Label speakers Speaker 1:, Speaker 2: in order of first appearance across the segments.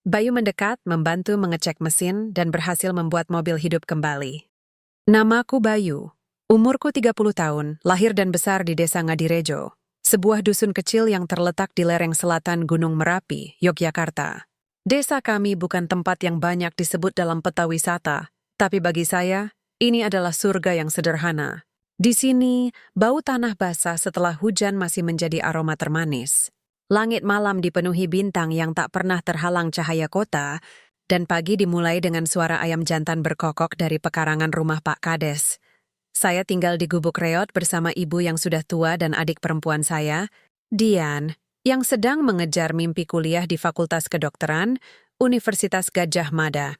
Speaker 1: Bayu mendekat, membantu mengecek mesin, dan berhasil membuat mobil hidup kembali. Namaku Bayu. Umurku 30 tahun, lahir dan besar di desa Ngadirejo, sebuah dusun kecil yang terletak di lereng selatan Gunung Merapi, Yogyakarta. Desa kami bukan tempat yang banyak disebut dalam peta wisata, tapi bagi saya, ini adalah surga yang sederhana. Di sini, bau tanah basah setelah hujan masih menjadi aroma termanis. Langit malam dipenuhi bintang yang tak pernah terhalang cahaya kota, dan pagi dimulai dengan suara ayam jantan berkokok dari pekarangan rumah Pak Kades. Saya tinggal di gubuk reot bersama ibu yang sudah tua dan adik perempuan saya, Dian, yang sedang mengejar mimpi kuliah di Fakultas Kedokteran, Universitas Gadjah Mada.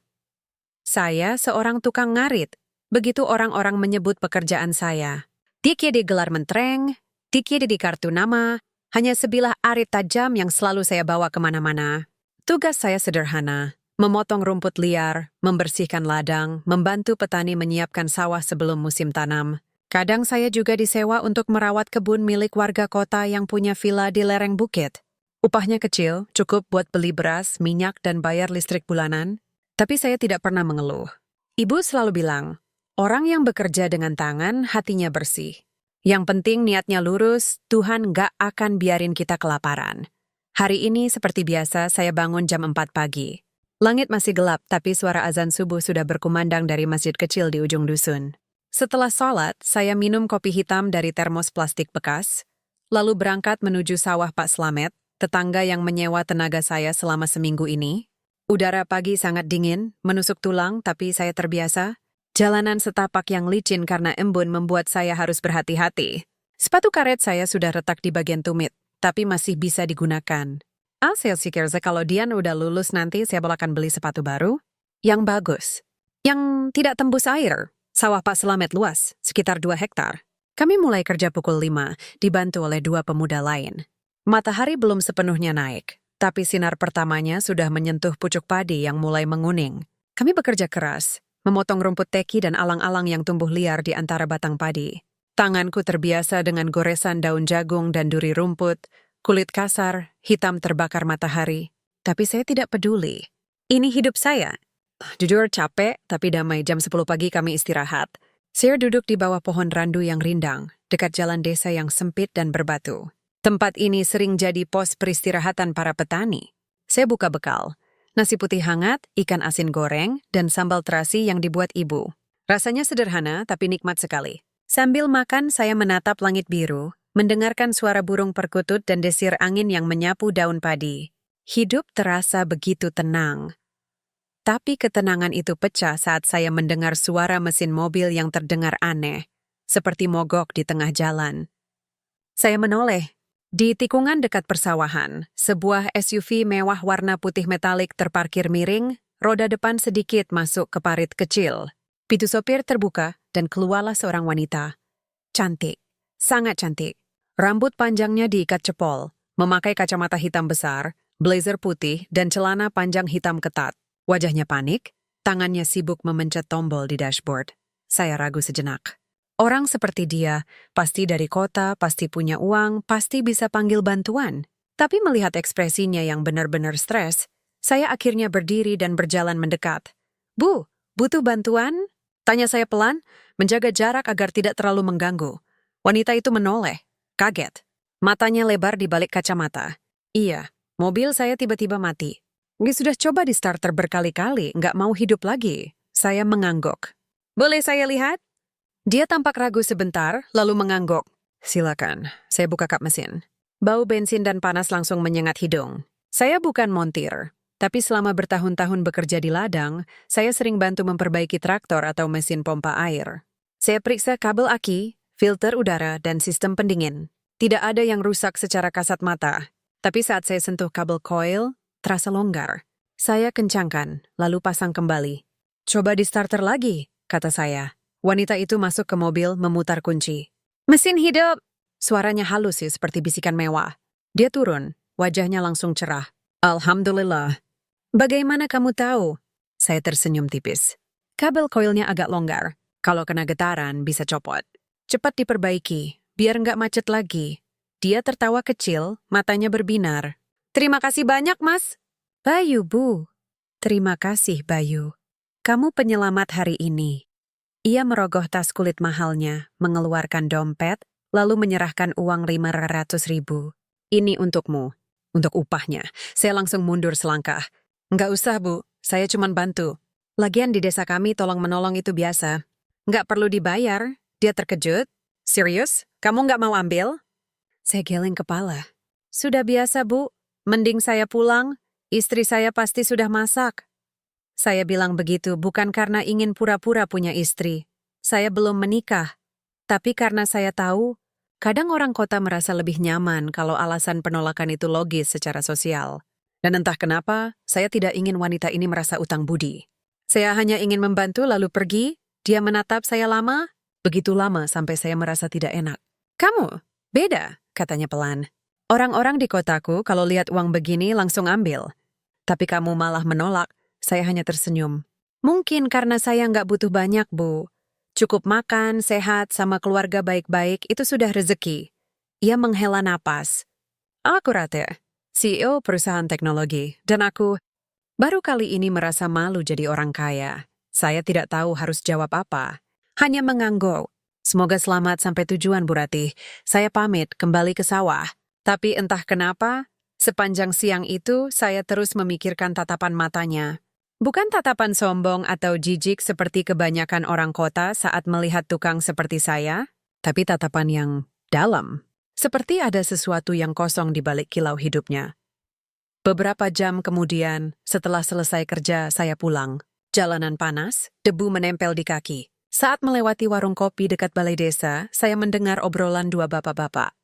Speaker 1: Saya seorang tukang ngarit, begitu orang-orang menyebut pekerjaan saya. Tiki di gelar mentereng, tiki di kartu nama, hanya sebilah arit tajam yang selalu saya bawa kemana-mana. Tugas saya sederhana, memotong rumput liar, membersihkan ladang, membantu petani menyiapkan sawah sebelum musim tanam. Kadang saya juga disewa untuk merawat kebun milik warga kota yang punya villa di lereng bukit. Upahnya kecil, cukup buat beli beras, minyak, dan bayar listrik bulanan. Tapi saya tidak pernah mengeluh. Ibu selalu bilang, orang yang bekerja dengan tangan, hatinya bersih. Yang penting niatnya lurus, Tuhan gak akan biarin kita kelaparan. Hari ini seperti biasa saya bangun jam 4 pagi. Langit masih gelap tapi suara azan subuh sudah berkumandang dari masjid kecil di ujung dusun. Setelah sholat, saya minum kopi hitam dari termos plastik bekas, lalu berangkat menuju sawah Pak Slamet, tetangga yang menyewa tenaga saya selama seminggu ini. Udara pagi sangat dingin, menusuk tulang tapi saya terbiasa. Jalanan setapak yang licin karena embun membuat saya harus berhati-hati. Sepatu karet saya sudah retak di bagian tumit, tapi masih bisa digunakan. Saya pikir kalau Dian udah lulus nanti saya akan beli sepatu baru. Yang bagus. Yang tidak tembus air. Sawah Pak Slamet luas, sekitar 2 hektar. Kami mulai kerja pukul 5, dibantu oleh 2 pemuda lain. Matahari belum sepenuhnya naik, tapi sinar pertamanya sudah menyentuh pucuk padi yang mulai menguning. Kami bekerja keras, memotong rumput teki dan alang-alang yang tumbuh liar di antara batang padi. Tanganku terbiasa dengan goresan daun jagung dan duri rumput, kulit kasar, hitam terbakar matahari. Tapi saya tidak peduli. Ini hidup saya. Jujur capek, tapi damai. Jam 10 pagi kami istirahat. Saya duduk di bawah pohon randu yang rindang, dekat jalan desa yang sempit dan berbatu. Tempat ini sering jadi pos peristirahatan para petani. Saya buka bekal. Nasi putih hangat, ikan asin goreng, dan sambal terasi yang dibuat ibu. Rasanya sederhana, tapi nikmat sekali. Sambil makan, saya menatap langit biru, mendengarkan suara burung perkutut dan desir angin yang menyapu daun padi. Hidup terasa begitu tenang. Tapi ketenangan itu pecah saat saya mendengar suara mesin mobil yang terdengar aneh, seperti mogok di tengah jalan. Saya menoleh. Di tikungan dekat persawahan, sebuah SUV mewah warna putih metalik terparkir miring, roda depan sedikit masuk ke parit kecil. Pintu sopir terbuka dan keluarlah seorang wanita. Cantik, sangat cantik. Rambut panjangnya diikat cepol, memakai kacamata hitam besar, blazer putih, dan celana panjang hitam ketat. Wajahnya panik, tangannya sibuk memencet tombol di dashboard. Saya ragu sejenak. Orang seperti dia, pasti dari kota, pasti punya uang, pasti bisa panggil bantuan. Tapi melihat ekspresinya yang benar-benar stres, saya akhirnya berdiri dan berjalan mendekat. Bu, butuh bantuan? Tanya saya pelan, menjaga jarak agar tidak terlalu mengganggu. Wanita itu menoleh, kaget. Matanya lebar di balik kacamata. Iya, mobil saya tiba-tiba mati. Sudah coba di starter berkali-kali, nggak mau hidup lagi. Saya mengangguk. Boleh saya lihat? Dia tampak ragu sebentar, lalu mengangguk. Silakan, saya buka kap mesin. Bau bensin dan panas langsung menyengat hidung. Saya bukan montir, tapi selama bertahun-tahun bekerja di ladang, saya sering bantu memperbaiki traktor atau mesin pompa air. Saya periksa kabel aki, filter udara, dan sistem pendingin. Tidak ada yang rusak secara kasat mata, tapi saat saya sentuh kabel coil, terasa longgar. Saya kencangkan, lalu pasang kembali. Coba di starter lagi, kata saya. Wanita itu masuk ke mobil memutar kunci. Mesin hidup! Suaranya halus seperti bisikan mewah. Dia turun, wajahnya langsung cerah. Alhamdulillah. Bagaimana kamu tahu? Saya tersenyum tipis. Kabel koilnya agak longgar. Kalau kena getaran, bisa copot. Cepat diperbaiki, biar nggak macet lagi. Dia tertawa kecil, matanya berbinar. Terima kasih banyak, Mas. Bayu, Bu. Terima kasih, Bayu. Kamu penyelamat hari ini. Ia merogoh tas kulit mahalnya, mengeluarkan dompet, lalu menyerahkan uang 500.000. Ini untukmu, untuk upahnya. Saya langsung mundur selangkah. Nggak usah, Bu. Saya cuma bantu. Lagian di desa kami tolong-menolong itu biasa. Nggak perlu dibayar. Dia terkejut. Serius? Kamu nggak mau ambil? Saya geleng kepala. Sudah biasa, Bu. Mending saya pulang. Istri saya pasti sudah masak. Saya bilang begitu bukan karena ingin pura-pura punya istri. Saya belum menikah. Tapi karena saya tahu, kadang orang kota merasa lebih nyaman kalau alasan penolakan itu logis secara sosial. Dan entah kenapa, saya tidak ingin wanita ini merasa utang budi. Saya hanya ingin membantu lalu pergi, dia menatap saya lama, begitu lama sampai saya merasa tidak enak. Kamu? Beda, katanya pelan. Orang-orang di kotaku kalau lihat uang begini langsung ambil. Tapi kamu malah menolak. Saya hanya tersenyum. Mungkin karena saya nggak butuh banyak, Bu. Cukup makan, sehat, sama keluarga baik-baik, itu sudah rezeki. Ia menghela napas. Aku Rate, CEO perusahaan teknologi, dan aku baru kali ini merasa malu jadi orang kaya. Saya tidak tahu harus jawab apa. Hanya mengangguk. Semoga selamat sampai tujuan, Bu Ratih. Saya pamit kembali ke sawah. Tapi entah kenapa, sepanjang siang itu saya terus memikirkan tatapan matanya. Bukan tatapan sombong atau jijik seperti kebanyakan orang kota saat melihat tukang seperti saya, tapi tatapan yang dalam. Seperti ada sesuatu yang kosong di balik kilau hidupnya. Beberapa jam kemudian, setelah selesai kerja, saya pulang. Jalanan panas, debu menempel di kaki. Saat melewati warung kopi dekat balai desa, saya mendengar obrolan dua bapak-bapak.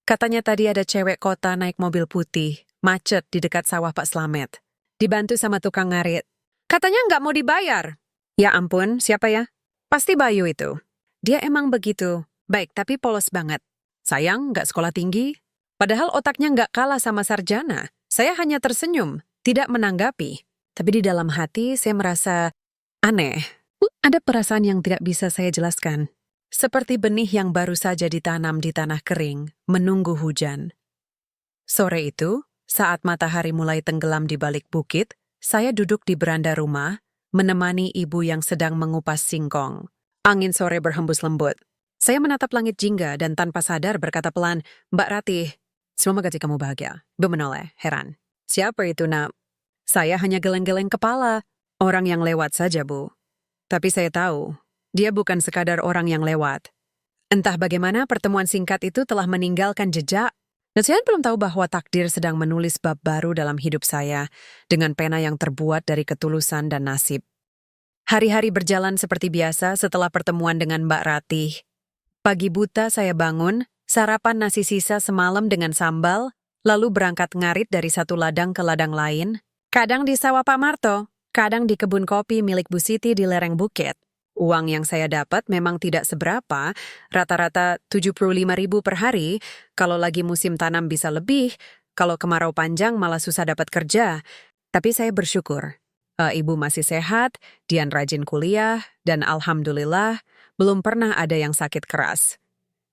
Speaker 1: Katanya tadi ada cewek kota naik mobil putih, macet di dekat sawah Pak Slamet. Dibantu sama tukang ngarit. Katanya nggak mau dibayar. Ya ampun, siapa ya? Pasti Bayu itu. Dia emang begitu. Baik, tapi polos banget. Sayang, nggak sekolah tinggi. Padahal otaknya nggak kalah sama sarjana. Saya hanya tersenyum, tidak menanggapi. Tapi di dalam hati saya merasa aneh. Ada perasaan yang tidak bisa saya jelaskan. Seperti benih yang baru saja ditanam di tanah kering, menunggu hujan. Sore itu, saat matahari mulai tenggelam di balik bukit, saya duduk di beranda rumah, menemani ibu yang sedang mengupas singkong. Angin sore berhembus lembut. Saya menatap langit jingga dan tanpa sadar berkata pelan, Mbak Ratih, semoga gaji kamu bahagia. Bu menoleh, heran. Siapa itu, Nak? Saya hanya geleng-geleng kepala. Orang yang lewat saja, Bu. Tapi saya tahu, dia bukan sekadar orang yang lewat. Entah bagaimana pertemuan singkat itu telah meninggalkan jejak. Dan saya belum tahu bahwa takdir sedang menulis bab baru dalam hidup saya dengan pena yang terbuat dari ketulusan dan nasib. Hari-hari berjalan seperti biasa setelah pertemuan dengan Mbak Ratih. Pagi buta saya bangun, sarapan nasi sisa semalam dengan sambal, lalu berangkat ngarit dari satu ladang ke ladang lain. Kadang di sawah Pak Marto, kadang di kebun kopi milik Bu Siti di lereng bukit. Uang yang saya dapat memang tidak seberapa, rata-rata 75.000 per hari, kalau lagi musim tanam bisa lebih, kalau kemarau panjang malah susah dapat kerja. Tapi saya bersyukur. Ibu masih sehat, Dian rajin kuliah, dan alhamdulillah belum pernah ada yang sakit keras.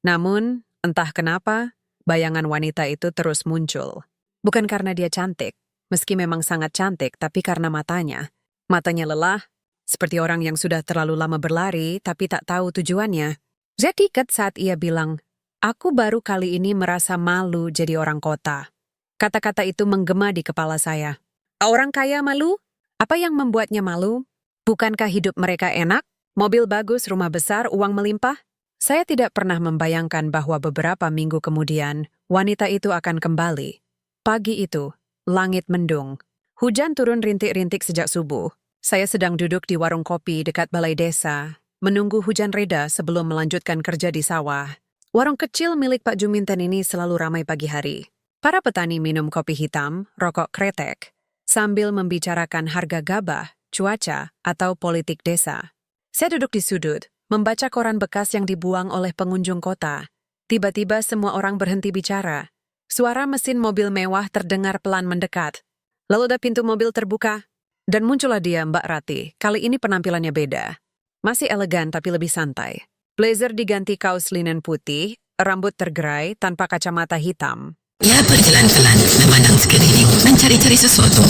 Speaker 1: Namun, entah kenapa, bayangan wanita itu terus muncul. Bukan karena dia cantik, meski memang sangat cantik, tapi karena matanya. Matanya lelah, seperti orang yang sudah terlalu lama berlari tapi tak tahu tujuannya. Saya tiket saat ia bilang, aku baru kali ini merasa malu jadi orang kota. Kata-kata itu menggema di kepala saya. Orang kaya malu? Apa yang membuatnya malu? Bukankah hidup mereka enak? Mobil bagus, rumah besar, uang melimpah? Saya tidak pernah membayangkan bahwa beberapa minggu kemudian, wanita itu akan kembali. Pagi itu, langit mendung. Hujan turun rintik-rintik sejak subuh. Saya sedang duduk di warung kopi dekat balai desa, menunggu hujan reda sebelum melanjutkan kerja di sawah. Warung kecil milik Pak Juminten ini selalu ramai pagi hari. Para petani minum kopi hitam, rokok kretek, sambil membicarakan harga gabah, cuaca, atau politik desa. Saya duduk di sudut, membaca koran bekas yang dibuang oleh pengunjung kota. Tiba-tiba semua orang berhenti bicara. Suara mesin mobil mewah terdengar pelan mendekat. Lalu ada pintu mobil terbuka. Dan muncullah dia, Mbak Ratih. Kali ini penampilannya beda. Masih elegan tapi lebih santai. Blazer diganti kaos linen putih, rambut tergerai tanpa kacamata hitam.
Speaker 2: Ia berjalan pelan memandang sekeliling, mencari-cari sesuatu.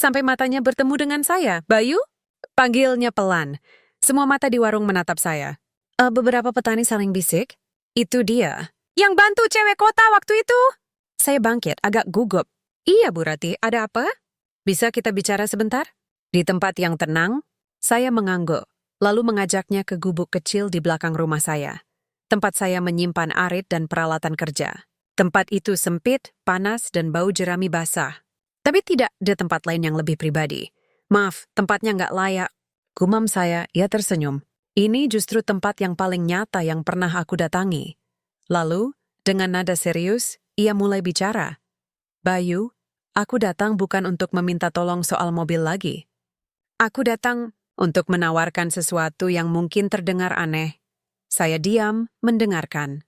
Speaker 1: sampai matanya bertemu dengan saya. Bayu? Panggilnya pelan. Semua mata di warung menatap saya. Beberapa petani saling bisik. Itu dia. Yang bantu cewek kota waktu itu. Saya bangkit, agak gugup. Iya, Bu Rati, ada apa? Bisa kita bicara sebentar? Di tempat yang tenang, saya mengangguk, lalu mengajaknya ke gubuk kecil di belakang rumah saya. Tempat saya menyimpan arit dan peralatan kerja. Tempat itu sempit, panas, dan bau jerami basah. Tapi tidak ada tempat lain yang lebih pribadi. Maaf, tempatnya nggak layak. Gumam saya, ia tersenyum. Ini justru tempat yang paling nyata yang pernah aku datangi. Lalu, dengan nada serius, ia mulai bicara. Bayu, aku datang bukan untuk meminta tolong soal mobil lagi. Aku datang untuk menawarkan sesuatu yang mungkin terdengar aneh. Saya diam, mendengarkan.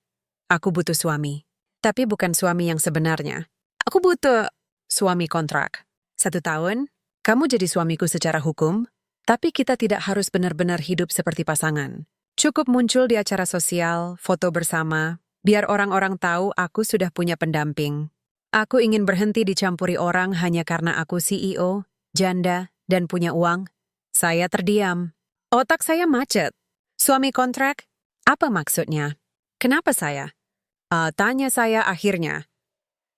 Speaker 1: Aku butuh suami. Tapi bukan suami yang sebenarnya. Aku butuh suami kontrak. 1 tahun, kamu jadi suamiku secara hukum, tapi kita tidak harus benar-benar hidup seperti pasangan. Cukup muncul di acara sosial, foto bersama, biar orang-orang tahu aku sudah punya pendamping. Aku ingin berhenti dicampuri orang hanya karena aku CEO, janda, dan punya uang. Saya terdiam. Otak saya macet. Suami kontrak? Apa maksudnya? Kenapa saya? Tanya saya akhirnya.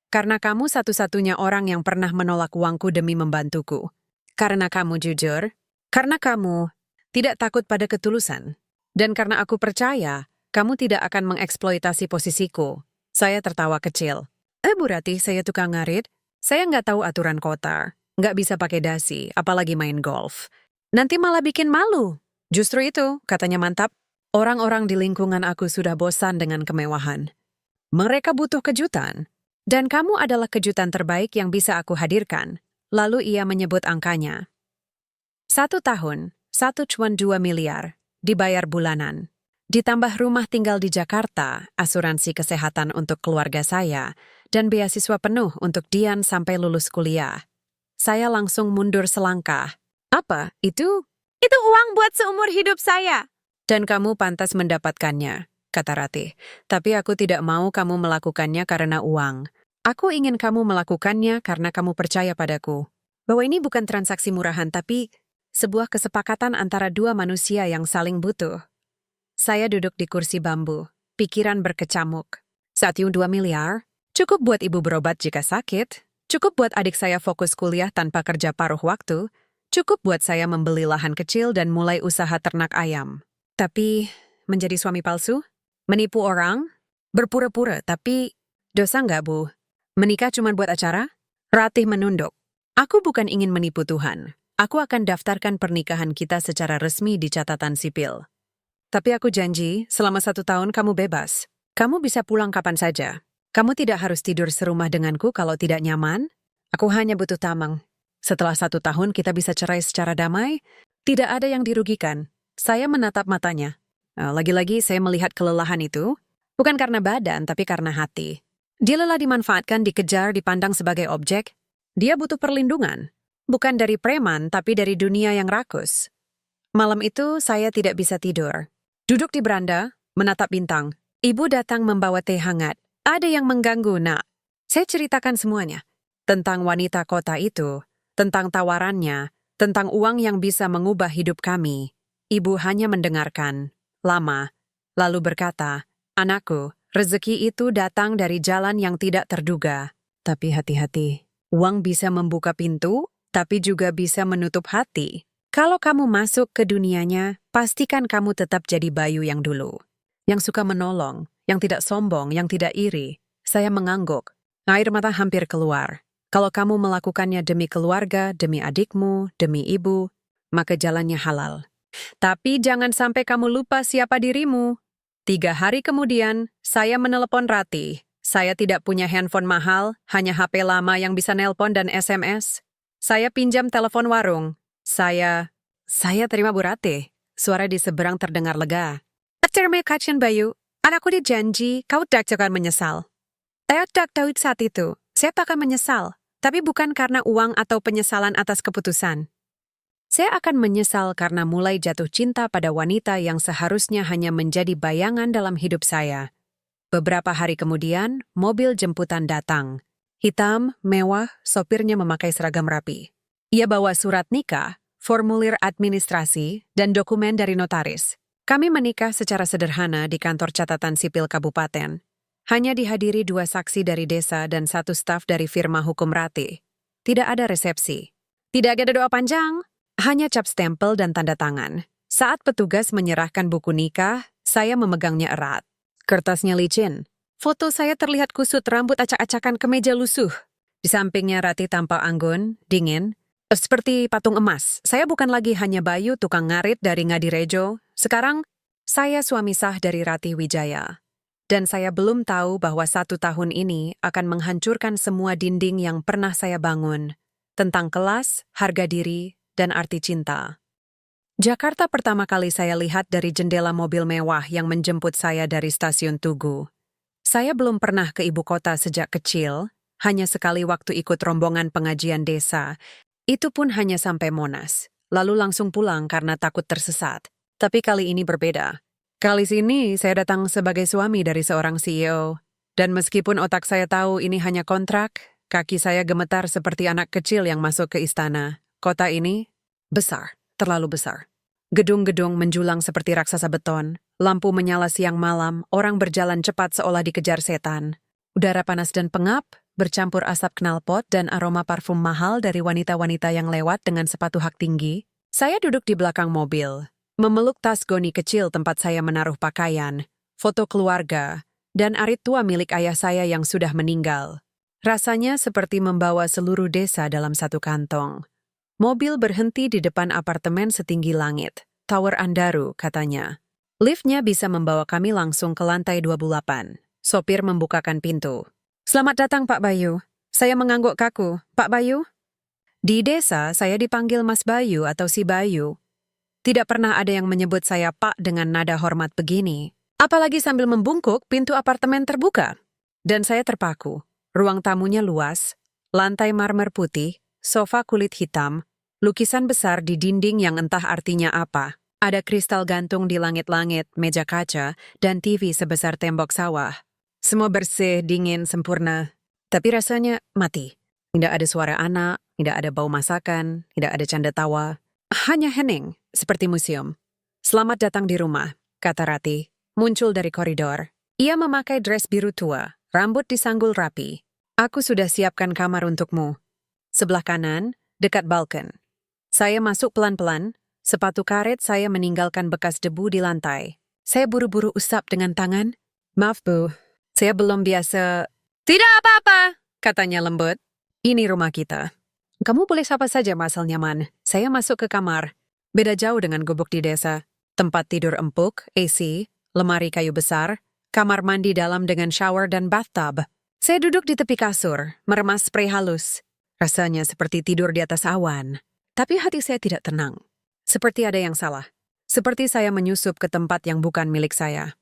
Speaker 1: Karena kamu satu-satunya orang yang pernah menolak uangku demi membantuku. Karena kamu jujur. Karena kamu tidak takut pada ketulusan. Dan karena aku percaya, kamu tidak akan mengeksploitasi posisiku. Saya tertawa kecil. Bu Rati, saya tukang ngarit. Saya nggak tahu aturan kota. Nggak bisa pakai dasi, apalagi main golf. Nanti malah bikin malu. Justru itu, katanya mantap. Orang-orang di lingkungan aku sudah bosan dengan kemewahan. Mereka butuh kejutan. Dan kamu adalah kejutan terbaik yang bisa aku hadirkan. Lalu ia menyebut angkanya. 1 tahun, 1,2 miliar, dibayar bulanan. Ditambah rumah tinggal di Jakarta, asuransi kesehatan untuk keluarga saya, dan beasiswa penuh untuk Dian sampai lulus kuliah. Saya langsung mundur selangkah. Apa? Itu uang buat seumur hidup saya. Dan kamu pantas mendapatkannya, kata Ratih. Tapi aku tidak mau kamu melakukannya karena uang. Aku ingin kamu melakukannya karena kamu percaya padaku. Bahwa ini bukan transaksi murahan, tapi sebuah kesepakatan antara 2 manusia yang saling butuh. Saya duduk di kursi bambu, pikiran berkecamuk. 1,2 miliar? Cukup buat ibu berobat jika sakit, cukup buat adik saya fokus kuliah tanpa kerja paruh waktu, cukup buat saya membeli lahan kecil dan mulai usaha ternak ayam. Tapi, menjadi suami palsu? Menipu orang? Berpura-pura, tapi dosa nggak, Bu? Menikah cuma buat acara? Ratih menunduk. Aku bukan ingin menipu Tuhan. Aku akan daftarkan pernikahan kita secara resmi di catatan sipil. Tapi aku janji, selama 1 tahun kamu bebas. Kamu bisa pulang kapan saja. Kamu tidak harus tidur serumah denganku kalau tidak nyaman. Aku hanya butuh tamang. Setelah 1 tahun kita bisa cerai secara damai. Tidak ada yang dirugikan. Saya menatap matanya. Lagi-lagi saya melihat kelelahan itu. Bukan karena badan, tapi karena hati. Dia lelah dimanfaatkan, dikejar, dipandang sebagai objek. Dia butuh perlindungan. Bukan dari preman, tapi dari dunia yang rakus. Malam itu saya tidak bisa tidur. Duduk di beranda, menatap bintang. Ibu datang membawa teh hangat. Ada yang mengganggu, Nak. Saya ceritakan semuanya. Tentang wanita kota itu, tentang tawarannya, tentang uang yang bisa mengubah hidup kami. Ibu hanya mendengarkan, lama, lalu berkata, "Anakku, rezeki itu datang dari jalan yang tidak terduga. Tapi hati-hati, uang bisa membuka pintu, tapi juga bisa menutup hati. Kalau kamu masuk ke dunianya, pastikan kamu tetap jadi Bayu yang dulu. Yang suka menolong, yang tidak sombong, yang tidak iri." Saya mengangguk. Air mata hampir keluar. Kalau kamu melakukannya demi keluarga, demi adikmu, demi ibu, maka jalannya halal. Tapi jangan sampai kamu lupa siapa dirimu. 3 hari kemudian, saya menelepon Ratih. Saya tidak punya handphone mahal, hanya HP lama yang bisa nelpon dan SMS. Saya pinjam telepon warung. Saya terima Bu Ratih. Suara di seberang terdengar lega. Terima kasih Bayu. Anakku dijanji, kau tak akan menyesal. Saya tak tahu saat itu. Saya tak akan menyesal. Tapi bukan karena uang atau penyesalan atas keputusan. Saya akan menyesal karena mulai jatuh cinta pada wanita yang seharusnya hanya menjadi bayangan dalam hidup saya. Beberapa hari kemudian, mobil jemputan datang. Hitam, mewah, sopirnya memakai seragam rapi. Ia bawa surat nikah, formulir administrasi, dan dokumen dari notaris. Kami menikah secara sederhana di kantor catatan sipil kabupaten. Hanya dihadiri 2 saksi dari desa dan 1 staf dari firma hukum Ratih. Tidak ada resepsi. Tidak ada doa panjang, hanya cap stempel dan tanda tangan. Saat petugas menyerahkan buku nikah, saya memegangnya erat. Kertasnya licin. Foto saya terlihat kusut, rambut acak-acakan, kemeja lusuh. Di sampingnya Ratih tampak anggun, dingin, seperti patung emas. Saya bukan lagi hanya Bayu, tukang ngarit dari Ngadirejo. Sekarang, saya suami sah dari Ratih Wijaya. Dan saya belum tahu bahwa 1 tahun ini akan menghancurkan semua dinding yang pernah saya bangun. Tentang kelas, harga diri, dan arti cinta. Jakarta pertama kali saya lihat dari jendela mobil mewah yang menjemput saya dari stasiun Tugu. Saya belum pernah ke ibu kota sejak kecil, hanya sekali waktu ikut rombongan pengajian desa. Itu pun hanya sampai Monas, lalu langsung pulang karena takut tersesat. Tapi kali ini berbeda. Kali ini saya datang sebagai suami dari seorang CEO. Dan meskipun otak saya tahu ini hanya kontrak, kaki saya gemetar seperti anak kecil yang masuk ke istana. Kota ini besar, terlalu besar. Gedung-gedung menjulang seperti raksasa beton, lampu menyala siang malam, orang berjalan cepat seolah dikejar setan. Udara panas dan pengap, bercampur asap knalpot dan aroma parfum mahal dari wanita-wanita yang lewat dengan sepatu hak tinggi. Saya duduk di belakang mobil, memeluk tas goni kecil tempat saya menaruh pakaian, foto keluarga, dan arit tua milik ayah saya yang sudah meninggal. Rasanya seperti membawa seluruh desa dalam satu kantong. Mobil berhenti di depan apartemen setinggi langit. Tower Andaru, katanya. Liftnya bisa membawa kami langsung ke lantai 28. Sopir membukakan pintu. Selamat datang, Pak Bayu. Saya mengangguk kaku. Pak Bayu? Di desa, saya dipanggil Mas Bayu atau si Bayu. Tidak pernah ada yang menyebut saya Pak dengan nada hormat begini. Apalagi sambil membungkuk, pintu apartemen terbuka. Dan saya terpaku. Ruang tamunya luas, lantai marmer putih, sofa kulit hitam, lukisan besar di dinding yang entah artinya apa. Ada kristal gantung di langit-langit, meja kaca, dan TV sebesar tembok sawah. Semua bersih, dingin, sempurna. Tapi rasanya mati. Tidak ada suara anak, tidak ada bau masakan, tidak ada canda tawa. Hanya hening, seperti museum. Selamat datang di rumah, kata Ratih, muncul dari koridor. Ia memakai dress biru tua, rambut disanggul rapi. Aku sudah siapkan kamar untukmu. Sebelah kanan, dekat balkon. Saya masuk pelan-pelan, sepatu karet saya meninggalkan bekas debu di lantai. Saya buru-buru usap dengan tangan. Maaf, Bu, saya belum biasa. Tidak apa-apa, katanya lembut. Ini rumah kita. Kamu boleh sapa saja asal nyaman. Saya masuk ke kamar. Beda jauh dengan gubuk di desa. Tempat tidur empuk, AC, lemari kayu besar, kamar mandi dalam dengan shower dan bathtub. Saya duduk di tepi kasur, meremas spray halus. Rasanya seperti tidur di atas awan. Tapi hati saya tidak tenang. Seperti ada yang salah. Seperti saya menyusup ke tempat yang bukan milik saya.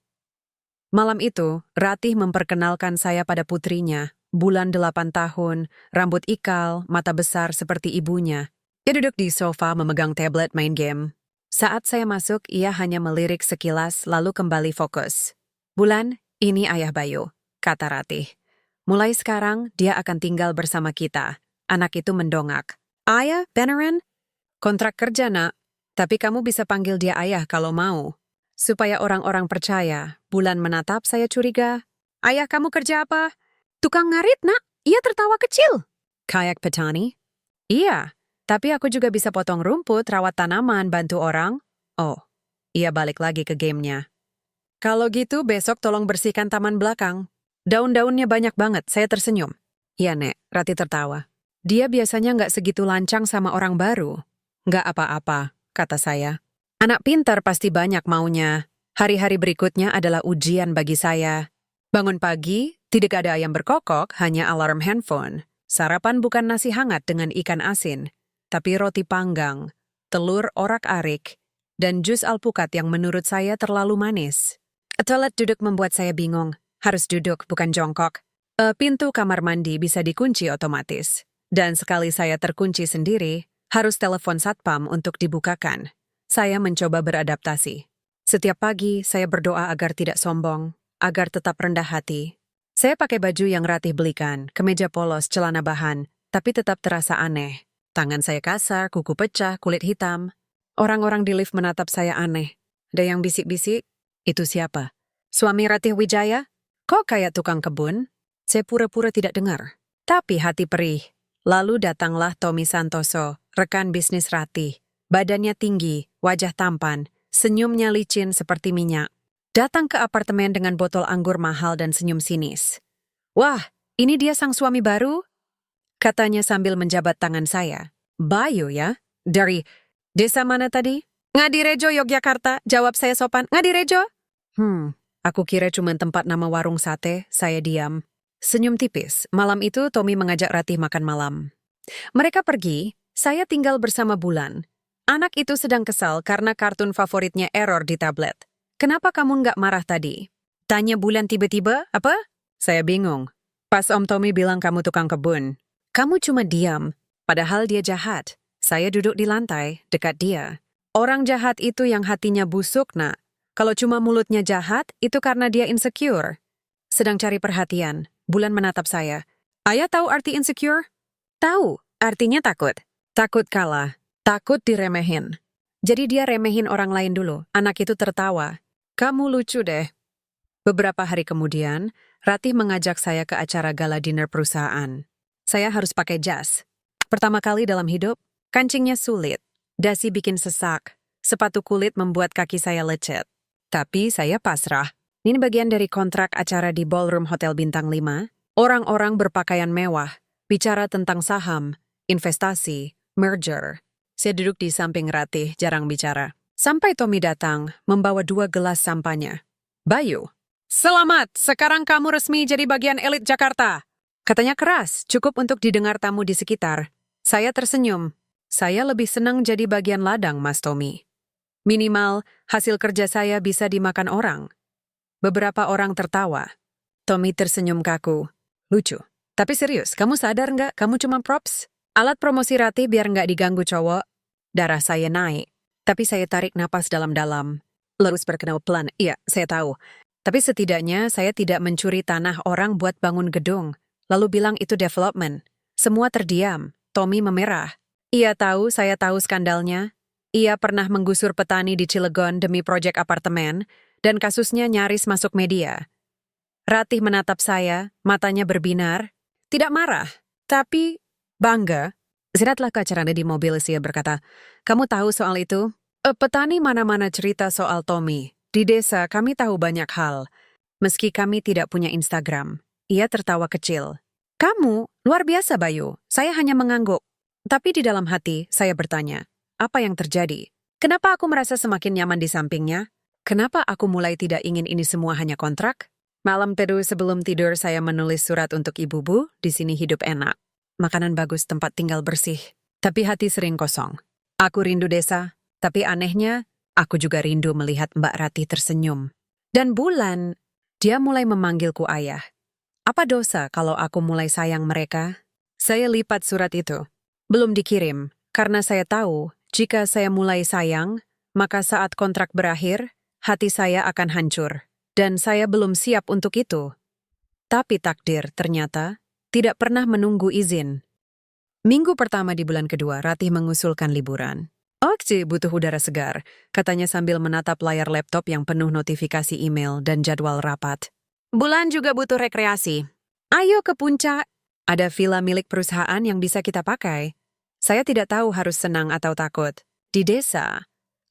Speaker 1: Malam itu, Ratih memperkenalkan saya pada putrinya. Bulan 8 tahun, rambut ikal, mata besar seperti ibunya. Ia duduk di sofa memegang tablet main game. Saat saya masuk, ia hanya melirik sekilas lalu kembali fokus. Bulan, ini ayah Bayu, kata Ratih. Mulai sekarang, dia akan tinggal bersama kita. Anak itu mendongak. Ayah, beneran? Kontrak kerja, nak. Tapi kamu bisa panggil dia ayah kalau mau. Supaya orang-orang percaya, Bulan menatap saya curiga. Ayah kamu kerja apa? Tukang ngarit, nak. Ia tertawa kecil. Kayak petani? Iya, tapi aku juga bisa potong rumput, rawat tanaman, bantu orang. Oh, ia balik lagi ke gamenya. Kalau gitu, besok tolong bersihkan taman belakang. Daun-daunnya banyak banget, saya tersenyum. Iya, Nek, Ratih tertawa. Dia biasanya nggak segitu lancang sama orang baru. Nggak apa-apa, kata saya. Anak pintar pasti banyak maunya. Hari-hari berikutnya adalah ujian bagi saya. Bangun pagi, tidak ada ayam berkokok, hanya alarm handphone. Sarapan bukan nasi hangat dengan ikan asin, tapi roti panggang, telur orak-arik, dan jus alpukat yang menurut saya terlalu manis. Toilet duduk membuat saya bingung. Harus duduk, bukan jongkok. Pintu kamar mandi bisa dikunci otomatis. Dan sekali saya terkunci sendiri, harus telepon satpam untuk dibukakan. Saya mencoba beradaptasi. Setiap pagi, saya berdoa agar tidak sombong, agar tetap rendah hati. Saya pakai baju yang Ratih belikan, kemeja polos, celana bahan, tapi tetap terasa aneh. Tangan saya kasar, kuku pecah, kulit hitam. Orang-orang di lift menatap saya aneh. Ada yang bisik-bisik, itu siapa? Suami Ratih Wijaya? Kok kayak tukang kebun? Saya pura-pura tidak dengar. Tapi hati perih. Lalu datanglah Tommy Santoso, rekan bisnis Ratih. Badannya tinggi, wajah tampan, senyumnya licin seperti minyak. Datang ke apartemen dengan botol anggur mahal dan senyum sinis. Wah, ini dia sang suami baru? Katanya sambil menjabat tangan saya. Bayu ya? Dari desa mana tadi? Ngadirejo, Yogyakarta. Jawab saya sopan. Ngadirejo? Aku kira cuma tempat nama warung sate. Saya diam. Senyum tipis. Malam itu Tommy mengajak Ratih makan malam. Mereka pergi. Saya tinggal bersama Bulan. Anak itu sedang kesal karena kartun favoritnya error di tablet. Kenapa kamu nggak marah tadi? Tanya Bulan tiba-tiba. Apa? Saya bingung. Pas Om Tommy bilang kamu tukang kebun. Kamu cuma diam, padahal dia jahat. Saya duduk di lantai, dekat dia. Orang jahat itu yang hatinya busuk, nak. Kalau cuma mulutnya jahat, itu karena dia insecure. Sedang cari perhatian, Bulan menatap saya. Ayah tahu arti insecure? Tahu, artinya takut. Takut kalah, takut diremehin. Jadi dia remehin orang lain dulu. Anak itu tertawa. Kamu lucu deh. Beberapa hari kemudian, Ratih mengajak saya ke acara gala dinner perusahaan. Saya harus pakai jas. Pertama kali dalam hidup, kancingnya sulit. Dasi bikin sesak. Sepatu kulit membuat kaki saya lecet. Tapi saya pasrah. Ini bagian dari kontrak acara di ballroom Hotel Bintang 5. Orang-orang berpakaian mewah. Bicara tentang saham, investasi, merger. Saya duduk di samping Ratih, jarang bicara. Sampai Tommy datang, membawa 2 gelas sampahnya. Bayu, selamat! Sekarang kamu resmi jadi bagian elit Jakarta. Katanya keras, cukup untuk didengar tamu di sekitar. Saya tersenyum. Saya lebih senang jadi bagian ladang, Mas Tommy. Minimal, hasil kerja saya bisa dimakan orang. Beberapa orang tertawa. Tommy tersenyum kaku. Lucu. Tapi serius, kamu sadar nggak? Kamu cuma props? Alat promosi Ratih biar nggak diganggu cowok. Darah saya naik. Tapi saya tarik napas dalam-dalam. Lurus berkenal pelan. Iya, saya tahu. Tapi setidaknya saya tidak mencuri tanah orang buat bangun gedung. Lalu bilang itu development. Semua terdiam. Tommy memerah. Ia tahu, saya tahu skandalnya. Ia pernah menggusur petani di Cilegon demi proyek apartemen, dan kasusnya nyaris masuk media. Ratih menatap saya, matanya berbinar. Tidak marah, tapi bangga. Sedatlah ke acara di mobil, saya berkata, kamu tahu soal itu? Petani mana-mana cerita soal Tommy. Di desa kami tahu banyak hal. Meski kami tidak punya Instagram. Ia tertawa kecil. Kamu, luar biasa Bayu. Saya hanya mengangguk. Tapi di dalam hati, saya bertanya, apa yang terjadi? Kenapa aku merasa semakin nyaman di sampingnya? Kenapa aku mulai tidak ingin ini semua hanya kontrak? Malam teduh sebelum tidur saya menulis surat untuk Ibu Bu, di sini hidup enak. Makanan bagus, tempat tinggal bersih. Tapi hati sering kosong. Aku rindu desa, tapi anehnya, aku juga rindu melihat Mbak Ratih tersenyum. Dan Bulan, dia mulai memanggilku ayah. Apa dosa kalau aku mulai sayang mereka? Saya lipat surat itu. Belum dikirim, karena saya tahu jika saya mulai sayang, maka saat kontrak berakhir, hati saya akan hancur. Dan saya belum siap untuk itu. Tapi takdir ternyata tidak pernah menunggu izin. Minggu pertama di bulan kedua, Ratih mengusulkan liburan. Oke, butuh udara segar, katanya sambil menatap layar laptop yang penuh notifikasi email dan jadwal rapat. Bulan juga butuh rekreasi. Ayo ke puncak. Ada villa milik perusahaan yang bisa kita pakai. Saya tidak tahu harus senang atau takut. Di desa,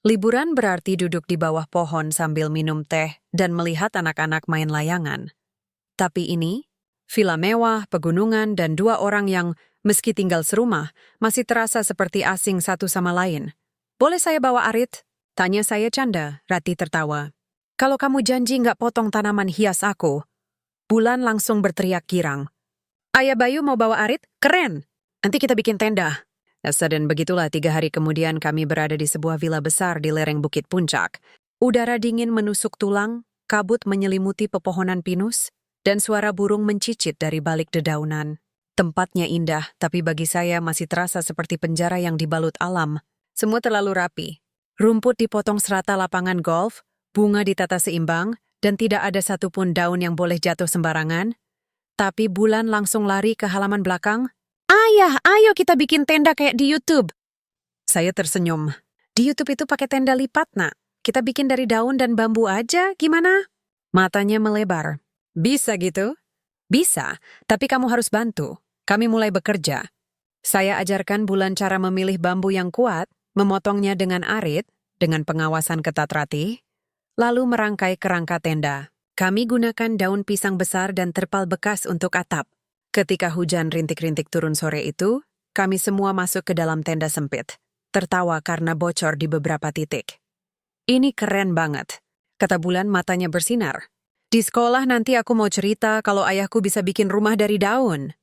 Speaker 1: liburan berarti duduk di bawah pohon sambil minum teh dan melihat anak-anak main layangan. Tapi ini, villa mewah, pegunungan, dan 2 orang yang, meski tinggal serumah, masih terasa seperti asing satu sama lain. Boleh saya bawa arit? Tanya saya canda, Ratih tertawa. Kalau kamu janji nggak potong tanaman hias aku. Bulan langsung berteriak girang. Ayah Bayu mau bawa arit? Keren! Nanti kita bikin tenda. Dan begitulah 3 hari kemudian kami berada di sebuah villa besar di lereng Bukit Puncak. Udara dingin menusuk tulang, kabut menyelimuti pepohonan pinus, dan suara burung mencicit dari balik dedaunan. Tempatnya indah, tapi bagi saya masih terasa seperti penjara yang dibalut alam. Semua terlalu rapi. Rumput dipotong serata lapangan golf, bunga ditata seimbang, dan tidak ada satupun daun yang boleh jatuh sembarangan. Tapi Bulan langsung lari ke halaman belakang. Ayah, ayo kita bikin tenda kayak di YouTube. Saya tersenyum. Di YouTube itu pakai tenda lipat, nak. Kita bikin dari daun dan bambu aja, gimana? Matanya melebar. Bisa gitu? Bisa, tapi kamu harus bantu. Kami mulai bekerja. Saya ajarkan Bulan cara memilih bambu yang kuat, memotongnya dengan arit, dengan pengawasan ketat Ratih, lalu merangkai kerangka tenda. Kami gunakan daun pisang besar dan terpal bekas untuk atap. Ketika hujan rintik-rintik turun sore itu, kami semua masuk ke dalam tenda sempit, tertawa karena bocor di beberapa titik. Ini keren banget, kata Bulan matanya bersinar. Di sekolah nanti aku mau cerita kalau ayahku bisa bikin rumah dari daun.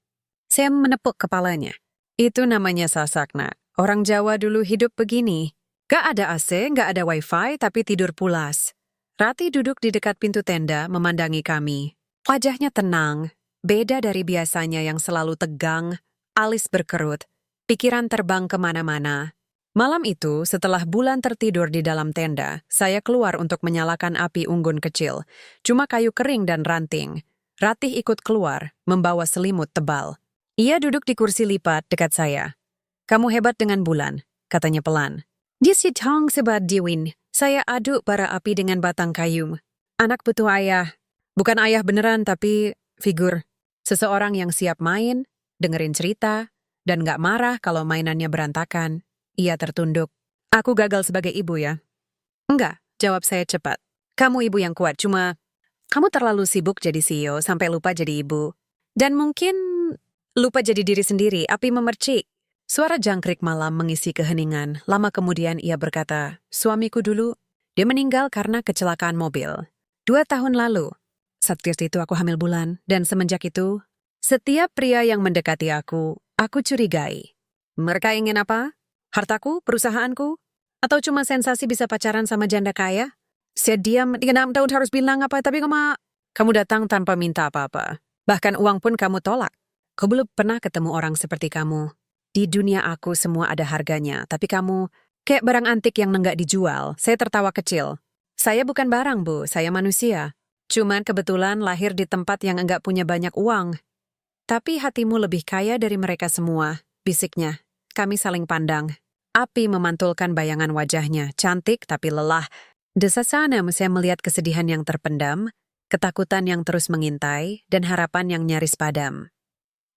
Speaker 1: Saya menepuk kepalanya. Itu namanya sasak, nak. Orang Jawa dulu hidup begini. Gak ada AC, gak ada wifi, tapi tidur pulas. Rati duduk di dekat pintu tenda memandangi kami. Wajahnya tenang, beda dari biasanya yang selalu tegang, alis berkerut, pikiran terbang kemana-mana. Malam itu, setelah Bulan tertidur di dalam tenda, saya keluar untuk menyalakan api unggun kecil. Cuma kayu kering dan ranting. Ratih ikut keluar, membawa selimut tebal. Ia duduk di kursi lipat dekat saya. Kamu hebat dengan Bulan, katanya pelan. Dia si Tong sebat diwin. Saya aduk bara api dengan batang kayu. Anak butuh ayah. Bukan ayah beneran, tapi figur. Seseorang yang siap main, dengerin cerita, dan gak marah kalau mainannya berantakan. Ia tertunduk. Aku gagal sebagai ibu ya? Enggak, jawab saya cepat. Kamu ibu yang kuat, cuma kamu terlalu sibuk jadi CEO sampai lupa jadi ibu. Dan mungkin lupa jadi diri sendiri, api memercik. Suara jangkrik malam mengisi keheningan. Lama kemudian ia berkata, suamiku dulu, dia meninggal karena kecelakaan mobil. 2 tahun lalu. Saat itu aku hamil Bulan, dan semenjak itu, setiap pria yang mendekati aku curigai. Mereka ingin apa? Hartaku? Perusahaanku? Atau cuma sensasi bisa pacaran sama janda kaya? Saya diam, 6 tahun harus bilang apa, tapi kamu datang tanpa minta apa-apa. Bahkan uang pun kamu tolak. Kau belum pernah ketemu orang seperti kamu. Di dunia aku semua ada harganya, tapi kamu kayak barang antik yang nenggak dijual. Saya tertawa kecil. Saya bukan barang, Bu, saya manusia. Cuman kebetulan lahir di tempat yang enggak punya banyak uang. Tapi hatimu lebih kaya dari mereka semua, bisiknya. Kami saling pandang. Api memantulkan bayangan wajahnya, cantik tapi lelah. Desasana saya melihat kesedihan yang terpendam, ketakutan yang terus mengintai, dan harapan yang nyaris padam.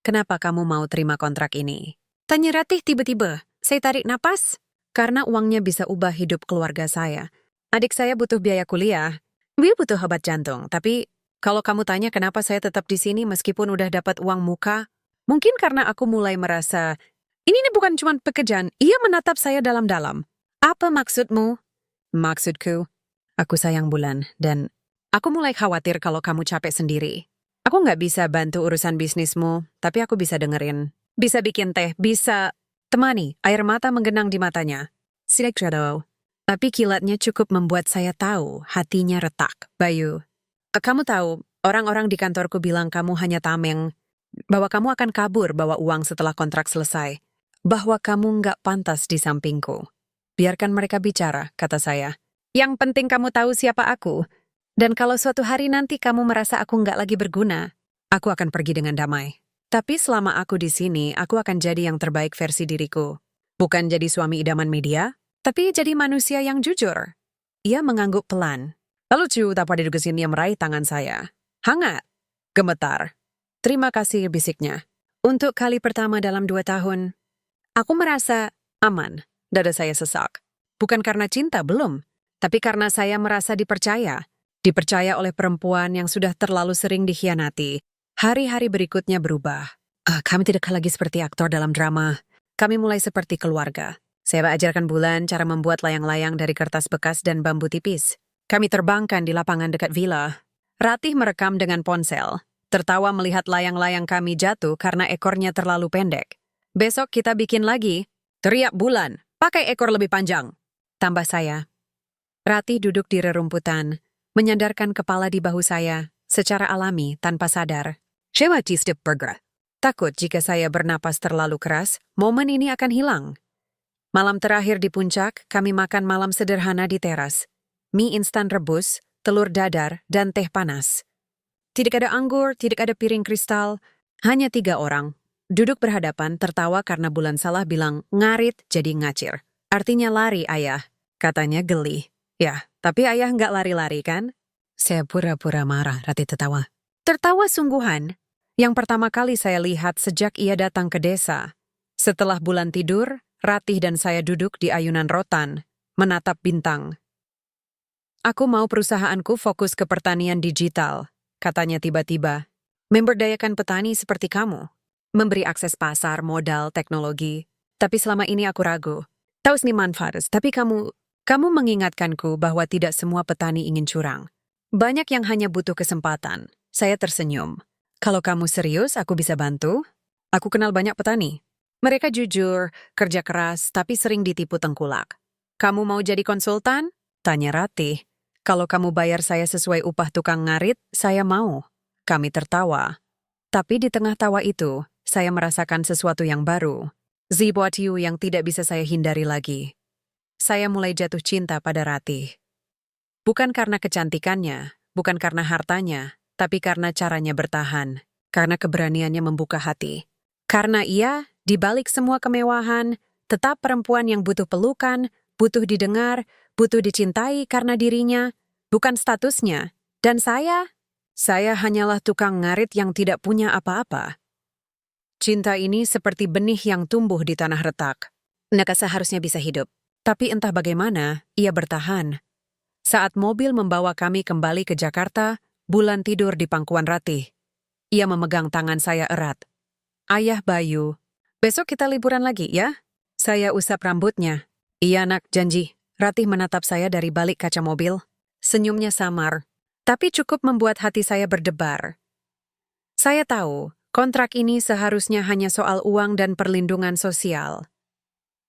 Speaker 1: Kenapa kamu mau terima kontrak ini? Tanya Ratih tiba-tiba. Saya tarik napas. Karena uangnya bisa ubah hidup keluarga saya. Adik saya butuh biaya kuliah. Dia butuh obat jantung. Tapi kalau kamu tanya kenapa saya tetap di sini meskipun udah dapat uang muka, mungkin karena aku mulai merasa, ini bukan cuma pekerjaan, ia menatap saya dalam-dalam. Apa maksudmu? Maksudku, aku sayang Bulan, dan aku mulai khawatir kalau kamu capek sendiri. Aku nggak bisa bantu urusan bisnismu, tapi aku bisa dengerin. Bisa bikin teh, bisa temani. Air mata menggenang di matanya. Sidik shadow. Tapi kilatnya cukup membuat saya tahu hatinya retak. Bayu, kamu tahu, orang-orang di kantorku bilang kamu hanya tameng, bahwa kamu akan kabur bawa uang setelah kontrak selesai, bahwa kamu nggak pantas di sampingku. Biarkan mereka bicara, kata saya. Yang penting kamu tahu siapa aku. Dan kalau suatu hari nanti kamu merasa aku nggak lagi berguna, aku akan pergi dengan damai. Tapi selama aku di sini, aku akan jadi yang terbaik versi diriku. Bukan jadi suami idaman media, tapi jadi manusia yang jujur. Ia mengangguk pelan. Lalu Cu tak pada duduk sini meraih tangan saya. Hangat. Gemetar. Terima kasih, bisiknya. Untuk kali pertama dalam 2 tahun, aku merasa aman. Dada saya sesak. Bukan karena cinta, belum. Tapi karena saya merasa dipercaya. Dipercaya oleh perempuan yang sudah terlalu sering dikhianati. Hari-hari berikutnya berubah. Kami tidak lagi seperti aktor dalam drama. Kami mulai seperti keluarga. Saya ajarkan Bulan cara membuat layang-layang dari kertas bekas dan bambu tipis. Kami terbangkan di lapangan dekat villa. Ratih merekam dengan ponsel. Tertawa melihat layang-layang kami jatuh karena ekornya terlalu pendek. Besok kita bikin lagi. Teriak Bulan. Pakai ekor lebih panjang. Tambah saya. Ratih duduk di rerumputan, menyandarkan kepala di bahu saya, secara alami tanpa sadar. Shewa step bergerak. Takut jika saya bernapas terlalu keras, momen ini akan hilang. Malam terakhir di puncak, kami makan malam sederhana di teras. Mie instan rebus, telur dadar, dan teh panas. Tidak ada anggur, tidak ada piring kristal, hanya 3 orang. Duduk berhadapan, tertawa karena bulan salah bilang ngarit jadi ngacir. Artinya lari, ayah. Katanya geli. Ya, tapi ayah nggak lari-lari kan? Saya pura-pura marah, Ratih tertawa. Tertawa sungguhan. Yang pertama kali saya lihat sejak ia datang ke desa. Setelah bulan tidur, Ratih dan saya duduk di ayunan rotan, menatap bintang. Aku mau perusahaanku fokus ke pertanian digital, katanya tiba-tiba. Memberdayakan petani seperti kamu. Memberi akses pasar, modal, teknologi. Tapi selama ini aku ragu. Tahu seniman Faris, tapi kamu mengingatkanku bahwa tidak semua petani ingin curang. Banyak yang hanya butuh kesempatan. Saya tersenyum. Kalau kamu serius, aku bisa bantu. Aku kenal banyak petani. Mereka jujur, kerja keras, tapi sering ditipu tengkulak. Kamu mau jadi konsultan? Tanya Ratih. Kalau kamu bayar saya sesuai upah tukang ngarit, saya mau. Kami tertawa. Tapi di tengah tawa itu, saya merasakan sesuatu yang baru. Zibuatyu yang tidak bisa saya hindari lagi. Saya mulai jatuh cinta pada Ratih. Bukan karena kecantikannya, bukan karena hartanya, tapi karena caranya bertahan, karena keberaniannya membuka hati. Karena ia, di balik semua kemewahan, tetap perempuan yang butuh pelukan, butuh didengar, butuh dicintai karena dirinya, bukan statusnya. Dan saya hanyalah tukang ngarit yang tidak punya apa-apa. Cinta ini seperti benih yang tumbuh di tanah retak. Naka seharusnya bisa hidup. Tapi entah bagaimana, ia bertahan. Saat mobil membawa kami kembali ke Jakarta, bulan tidur di pangkuan Ratih. Ia memegang tangan saya erat. Ayah Bayu, besok kita liburan lagi ya? Saya usap rambutnya. Iya nak, janji. Ratih menatap saya dari balik kaca mobil. Senyumnya samar. Tapi cukup membuat hati saya berdebar. Saya tahu, kontrak ini seharusnya hanya soal uang dan perlindungan sosial.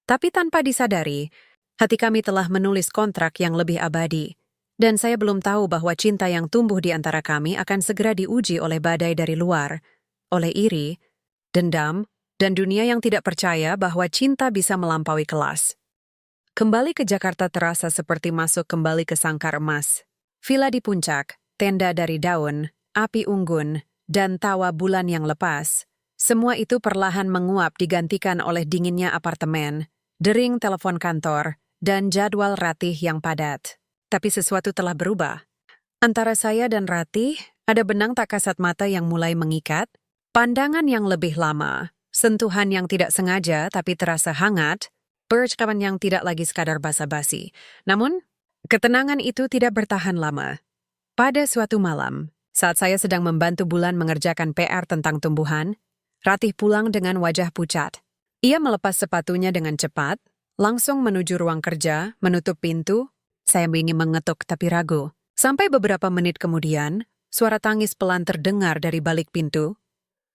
Speaker 1: Tapi tanpa disadari, hati kami telah menulis kontrak yang lebih abadi. Dan saya belum tahu bahwa cinta yang tumbuh di antara kami akan segera diuji oleh badai dari luar, oleh iri, dendam, dan dunia yang tidak percaya bahwa cinta bisa melampaui kelas. Kembali ke Jakarta terasa seperti masuk kembali ke sangkar emas. Villa di puncak, tenda dari daun, api unggun, dan tawa bulan yang lepas. Semua itu perlahan menguap digantikan oleh dinginnya apartemen, dering telepon kantor, dan jadwal Ratih yang padat. Tapi sesuatu telah berubah. Antara saya dan Ratih, ada benang tak kasat mata yang mulai mengikat, pandangan yang lebih lama, sentuhan yang tidak sengaja tapi terasa hangat, percakapan yang tidak lagi sekadar basa-basi. Namun, ketenangan itu tidak bertahan lama. Pada suatu malam, saat saya sedang membantu Bulan mengerjakan PR tentang tumbuhan, Ratih pulang dengan wajah pucat. Ia melepas sepatunya dengan cepat, langsung menuju ruang kerja, menutup pintu. Saya ingin mengetuk tapi ragu. Sampai beberapa menit kemudian, suara tangis pelan terdengar dari balik pintu.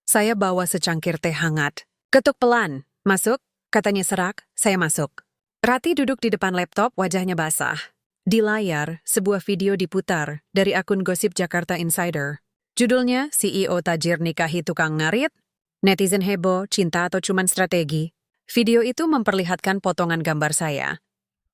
Speaker 1: Saya bawa secangkir teh hangat. Ketuk pelan. Masuk, katanya serak, saya masuk. Ratih duduk di depan laptop, wajahnya basah. Di layar, sebuah video diputar dari akun gosip Jakarta Insider. Judulnya, CEO tajir nikahi tukang ngarit. Netizen heboh, cinta atau cuman strategi. Video itu memperlihatkan potongan gambar saya.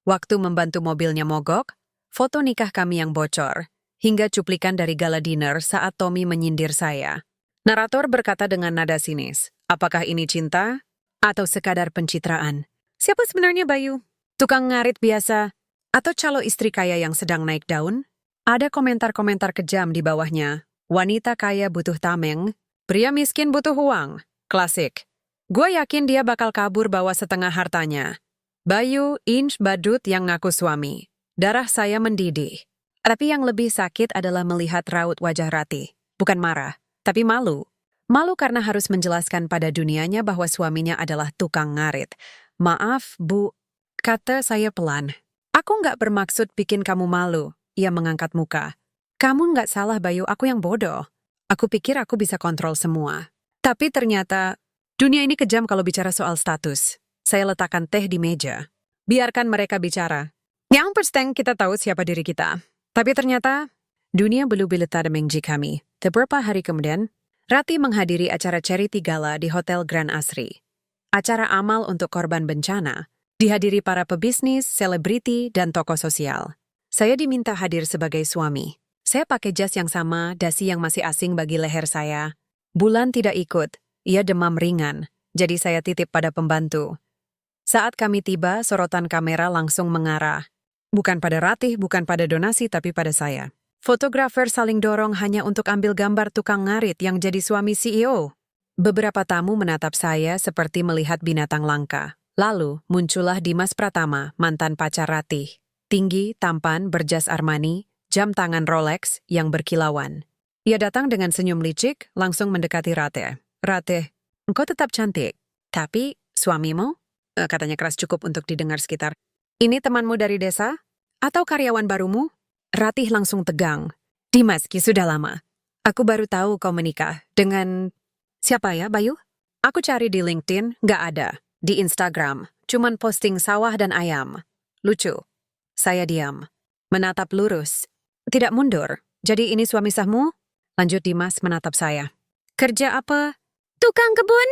Speaker 1: Waktu membantu mobilnya mogok, foto nikah kami yang bocor, hingga cuplikan dari gala dinner saat Tommy menyindir saya. Narator berkata dengan nada sinis, apakah ini cinta atau sekadar pencitraan? Siapa sebenarnya Bayu? Tukang ngarit biasa? Atau calo istri kaya yang sedang naik daun? Ada komentar-komentar kejam di bawahnya. Wanita kaya butuh tameng, pria miskin butuh uang. Klasik. Gue yakin dia bakal kabur bawa setengah hartanya. Bayu, inch badut yang ngaku suami. Darah saya mendidih. Tapi yang lebih sakit adalah melihat raut wajah Ratih. Bukan marah, tapi malu. Malu karena harus menjelaskan pada dunianya bahwa suaminya adalah tukang ngarit. Maaf, Bu, kata saya pelan. Aku nggak bermaksud bikin kamu malu. Ia mengangkat muka. Kamu nggak salah, Bayu, aku yang bodoh. Aku pikir aku bisa kontrol semua. Tapi ternyata, dunia ini kejam kalau bicara soal status. Saya letakkan teh di meja. Biarkan mereka bicara. Yang penting kita tahu siapa diri kita. Tapi ternyata, dunia belum bilita mengji kami. Beberapa hari kemudian, Ratih menghadiri acara charity gala di Hotel Grand Asri. Acara amal untuk korban bencana. Dihadiri para pebisnis, selebriti, dan tokoh sosial. Saya diminta hadir sebagai suami. Saya pakai jas yang sama, dasi yang masih asing bagi leher saya. Bulan tidak ikut. Ia demam ringan, jadi saya titip pada pembantu. Saat kami tiba, sorotan kamera langsung mengarah. Bukan pada Ratih, bukan pada donasi, tapi pada saya. Fotografer saling dorong hanya untuk ambil gambar tukang ngarit yang jadi suami CEO. Beberapa tamu menatap saya seperti melihat binatang langka. Lalu muncullah Dimas Pratama, mantan pacar Ratih. Tinggi, tampan, berjas Armani, jam tangan Rolex yang berkilauan. Ia datang dengan senyum licik, langsung mendekati Ratih. Ratih, engkau tetap cantik. Tapi suamimu? Katanya keras cukup untuk didengar sekitar. Ini temanmu dari desa? Atau karyawan barumu? Ratih langsung tegang. Dimas, sudah lama. Aku baru tahu kau menikah. Dengan... Siapa ya, Bayu? Aku cari di LinkedIn, nggak ada. Di Instagram, cuman posting sawah dan ayam. Lucu. Saya diam. Menatap lurus. Tidak mundur. Jadi ini suami sahmu? Lanjut Dimas menatap saya. Kerja apa? Tukang kebun?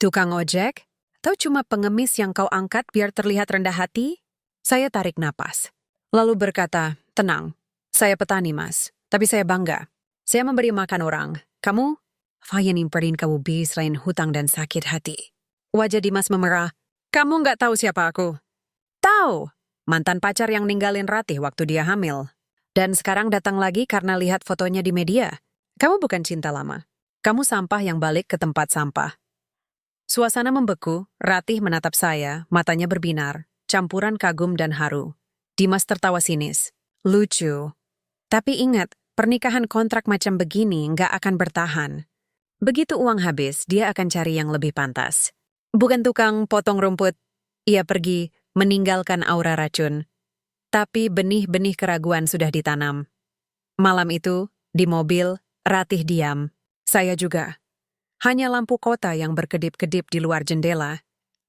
Speaker 1: Tukang ojek? Atau cuma pengemis yang kau angkat biar terlihat rendah hati? Saya tarik napas. Lalu berkata, tenang. Saya petani, Mas. Tapi saya bangga. Saya memberi makan orang. Kamu? Apa yang imperin kamu selain hutang dan sakit hati? Wajah Dimas memerah. Kamu nggak tahu siapa aku? Tahu. Mantan pacar yang ninggalin Ratih waktu dia hamil. Dan sekarang datang lagi karena lihat fotonya di media. Kamu bukan cinta lama. Kamu sampah yang balik ke tempat sampah. Suasana membeku, Ratih menatap saya, matanya berbinar, campuran kagum dan haru. Dimas tertawa sinis. Lucu. Tapi ingat, pernikahan kontrak macam begini nggak akan bertahan. Begitu uang habis, dia akan cari yang lebih pantas. Bukan tukang potong rumput. Ia pergi, meninggalkan aura racun. Tapi benih-benih keraguan sudah ditanam. Malam itu, di mobil, Ratih diam. Saya juga. Hanya lampu kota yang berkedip-kedip di luar jendela.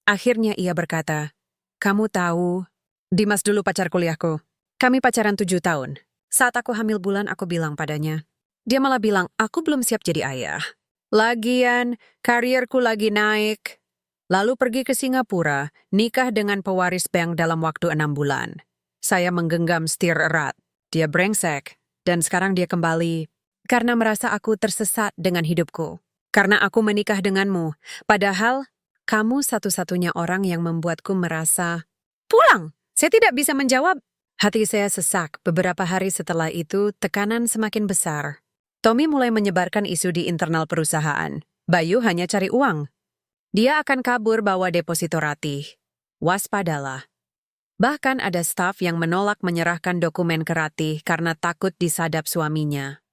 Speaker 1: Akhirnya ia berkata, kamu tahu, Dimas dulu pacar kuliahku. Kami pacaran 7 tahun. Saat aku hamil bulan, aku bilang padanya. Dia malah bilang, aku belum siap jadi ayah. Lagian, karirku lagi naik. Lalu pergi ke Singapura, nikah dengan pewaris bank dalam waktu 6 bulan. Saya menggenggam setir erat. Dia brengsek. Dan sekarang dia kembali. Karena merasa aku tersesat dengan hidupku. Karena aku menikah denganmu. Padahal, kamu satu-satunya orang yang membuatku merasa... Pulang! Saya tidak bisa menjawab. Hati saya sesak. Beberapa hari setelah itu, tekanan semakin besar. Tommy mulai menyebarkan isu di internal perusahaan. Bayu hanya cari uang. Dia akan kabur bawa deposito Ratih. Waspadalah. Bahkan ada staf yang menolak menyerahkan dokumen ke Ratih karena takut disadap suaminya.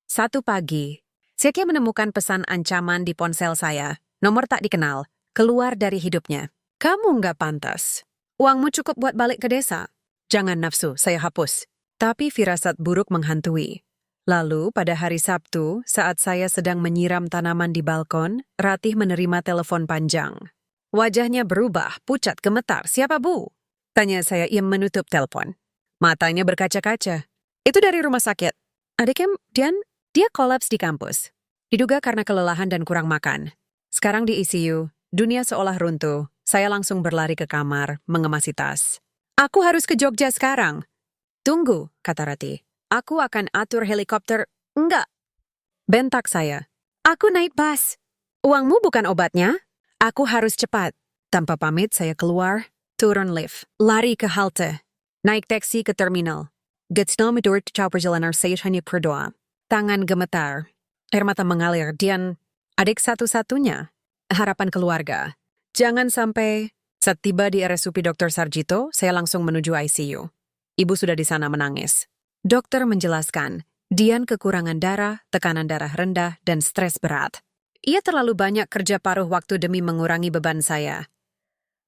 Speaker 1: Satu pagi, Sekia menemukan pesan ancaman di ponsel saya. Nomor tak dikenal, keluar dari hidupnya. Kamu nggak pantas. Uangmu cukup buat balik ke desa. Jangan nafsu, saya hapus. Tapi firasat buruk menghantui. Lalu pada hari Sabtu, saat saya sedang menyiram tanaman di balkon, Ratih menerima telepon panjang. Wajahnya berubah, pucat, gemetar. Siapa Bu? Tanya saya, ia menutup telepon. Matanya berkaca-kaca. Itu dari rumah sakit. Adiknya, dia kolaps di kampus. Diduga karena kelelahan dan kurang makan. Sekarang di ICU, dunia seolah runtuh. Saya langsung berlari ke kamar, mengemasi tas. Aku harus ke Jogja sekarang. Tunggu, kata Ratih. Aku akan atur helikopter. Enggak. Bentak saya. Aku naik bus. Uangmu bukan obatnya? Aku harus cepat. Tanpa pamit saya keluar, turun lift, lari ke halte, naik taksi ke terminal. Getsnal medur caw perjalanan saya hanya berdoa. Tangan gemetar, air mata mengalir, Dian, adik satu-satunya, harapan keluarga. Jangan sampai, saat tiba di RSUP Dr. Sarjito, saya langsung menuju ICU. Ibu sudah di sana menangis. Dokter menjelaskan, Dian kekurangan darah, tekanan darah rendah, dan stres berat. Ia terlalu banyak kerja paruh waktu demi mengurangi beban saya.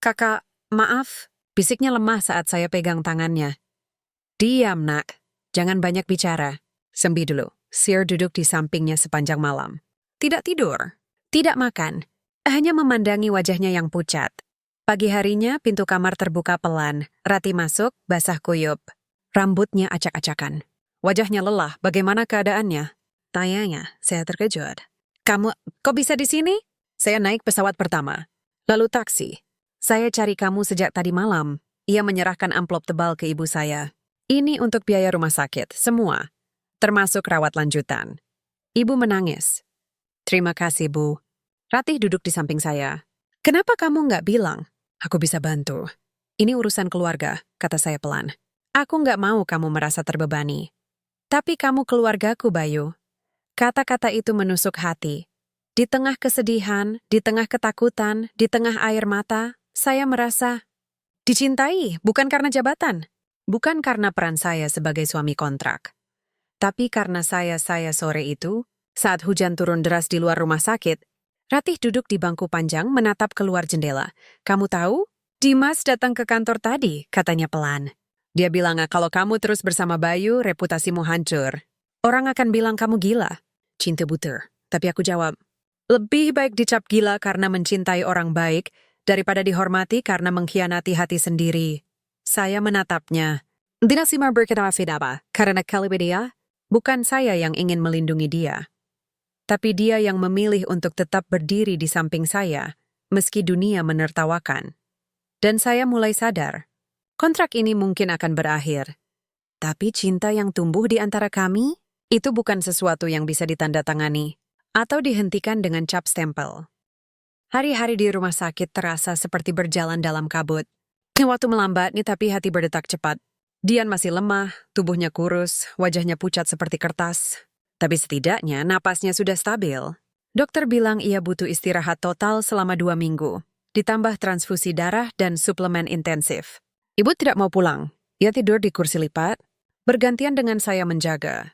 Speaker 1: Kakak, maaf, bisiknya lemah saat saya pegang tangannya. Diam, nak. Jangan banyak bicara. Sembi dulu. Sir duduk di sampingnya sepanjang malam. Tidak tidur. Tidak makan. Hanya memandangi wajahnya yang pucat. Pagi harinya pintu kamar terbuka pelan. Ratih masuk, basah kuyup. Rambutnya acak-acakan. Wajahnya lelah. Bagaimana keadaannya? Tanyanya, saya terkejut. Kok bisa di sini? Saya naik pesawat pertama. Lalu taksi. Saya cari kamu sejak tadi malam. Ia menyerahkan amplop tebal ke ibu saya. Ini untuk biaya rumah sakit, semua. Termasuk rawat lanjutan. Ibu menangis. Terima kasih, Bu. Ratih duduk di samping saya. Kenapa kamu nggak bilang? Aku bisa bantu. Ini urusan keluarga, kata saya pelan. Aku nggak mau kamu merasa terbebani. Tapi kamu keluargaku, Bayu. Kata-kata itu menusuk hati. Di tengah kesedihan, di tengah ketakutan, di tengah air mata, saya merasa dicintai, bukan karena jabatan. Bukan karena peran saya sebagai suami kontrak. Tapi karena saya sore itu, saat hujan turun deras di luar rumah sakit, Ratih duduk di bangku panjang menatap keluar jendela. Kamu tahu? Dimas datang ke kantor tadi, katanya pelan. Dia bilang kalau kamu terus bersama Bayu, reputasimu hancur. Orang akan bilang kamu gila. Cinta buta. Tapi aku jawab, lebih baik dicap gila karena mencintai orang baik daripada dihormati karena mengkhianati hati sendiri. Saya menatapnya. Tidak sih apa? Karena kali dia, bukan saya yang ingin melindungi dia. Tapi dia yang memilih untuk tetap berdiri di samping saya, meski dunia menertawakan. Dan saya mulai sadar, kontrak ini mungkin akan berakhir. Tapi cinta yang tumbuh di antara kami, itu bukan sesuatu yang bisa ditandatangani atau dihentikan dengan cap stempel. Hari-hari di rumah sakit terasa seperti berjalan dalam kabut. Waktu melambat nih tapi hati berdetak cepat. Dian masih lemah, tubuhnya kurus, wajahnya pucat seperti kertas. Tapi setidaknya napasnya sudah stabil. Dokter bilang ia butuh istirahat total selama 2 minggu, ditambah transfusi darah dan suplemen intensif. Ibu tidak mau pulang. Ia tidur di kursi lipat, bergantian dengan saya menjaga.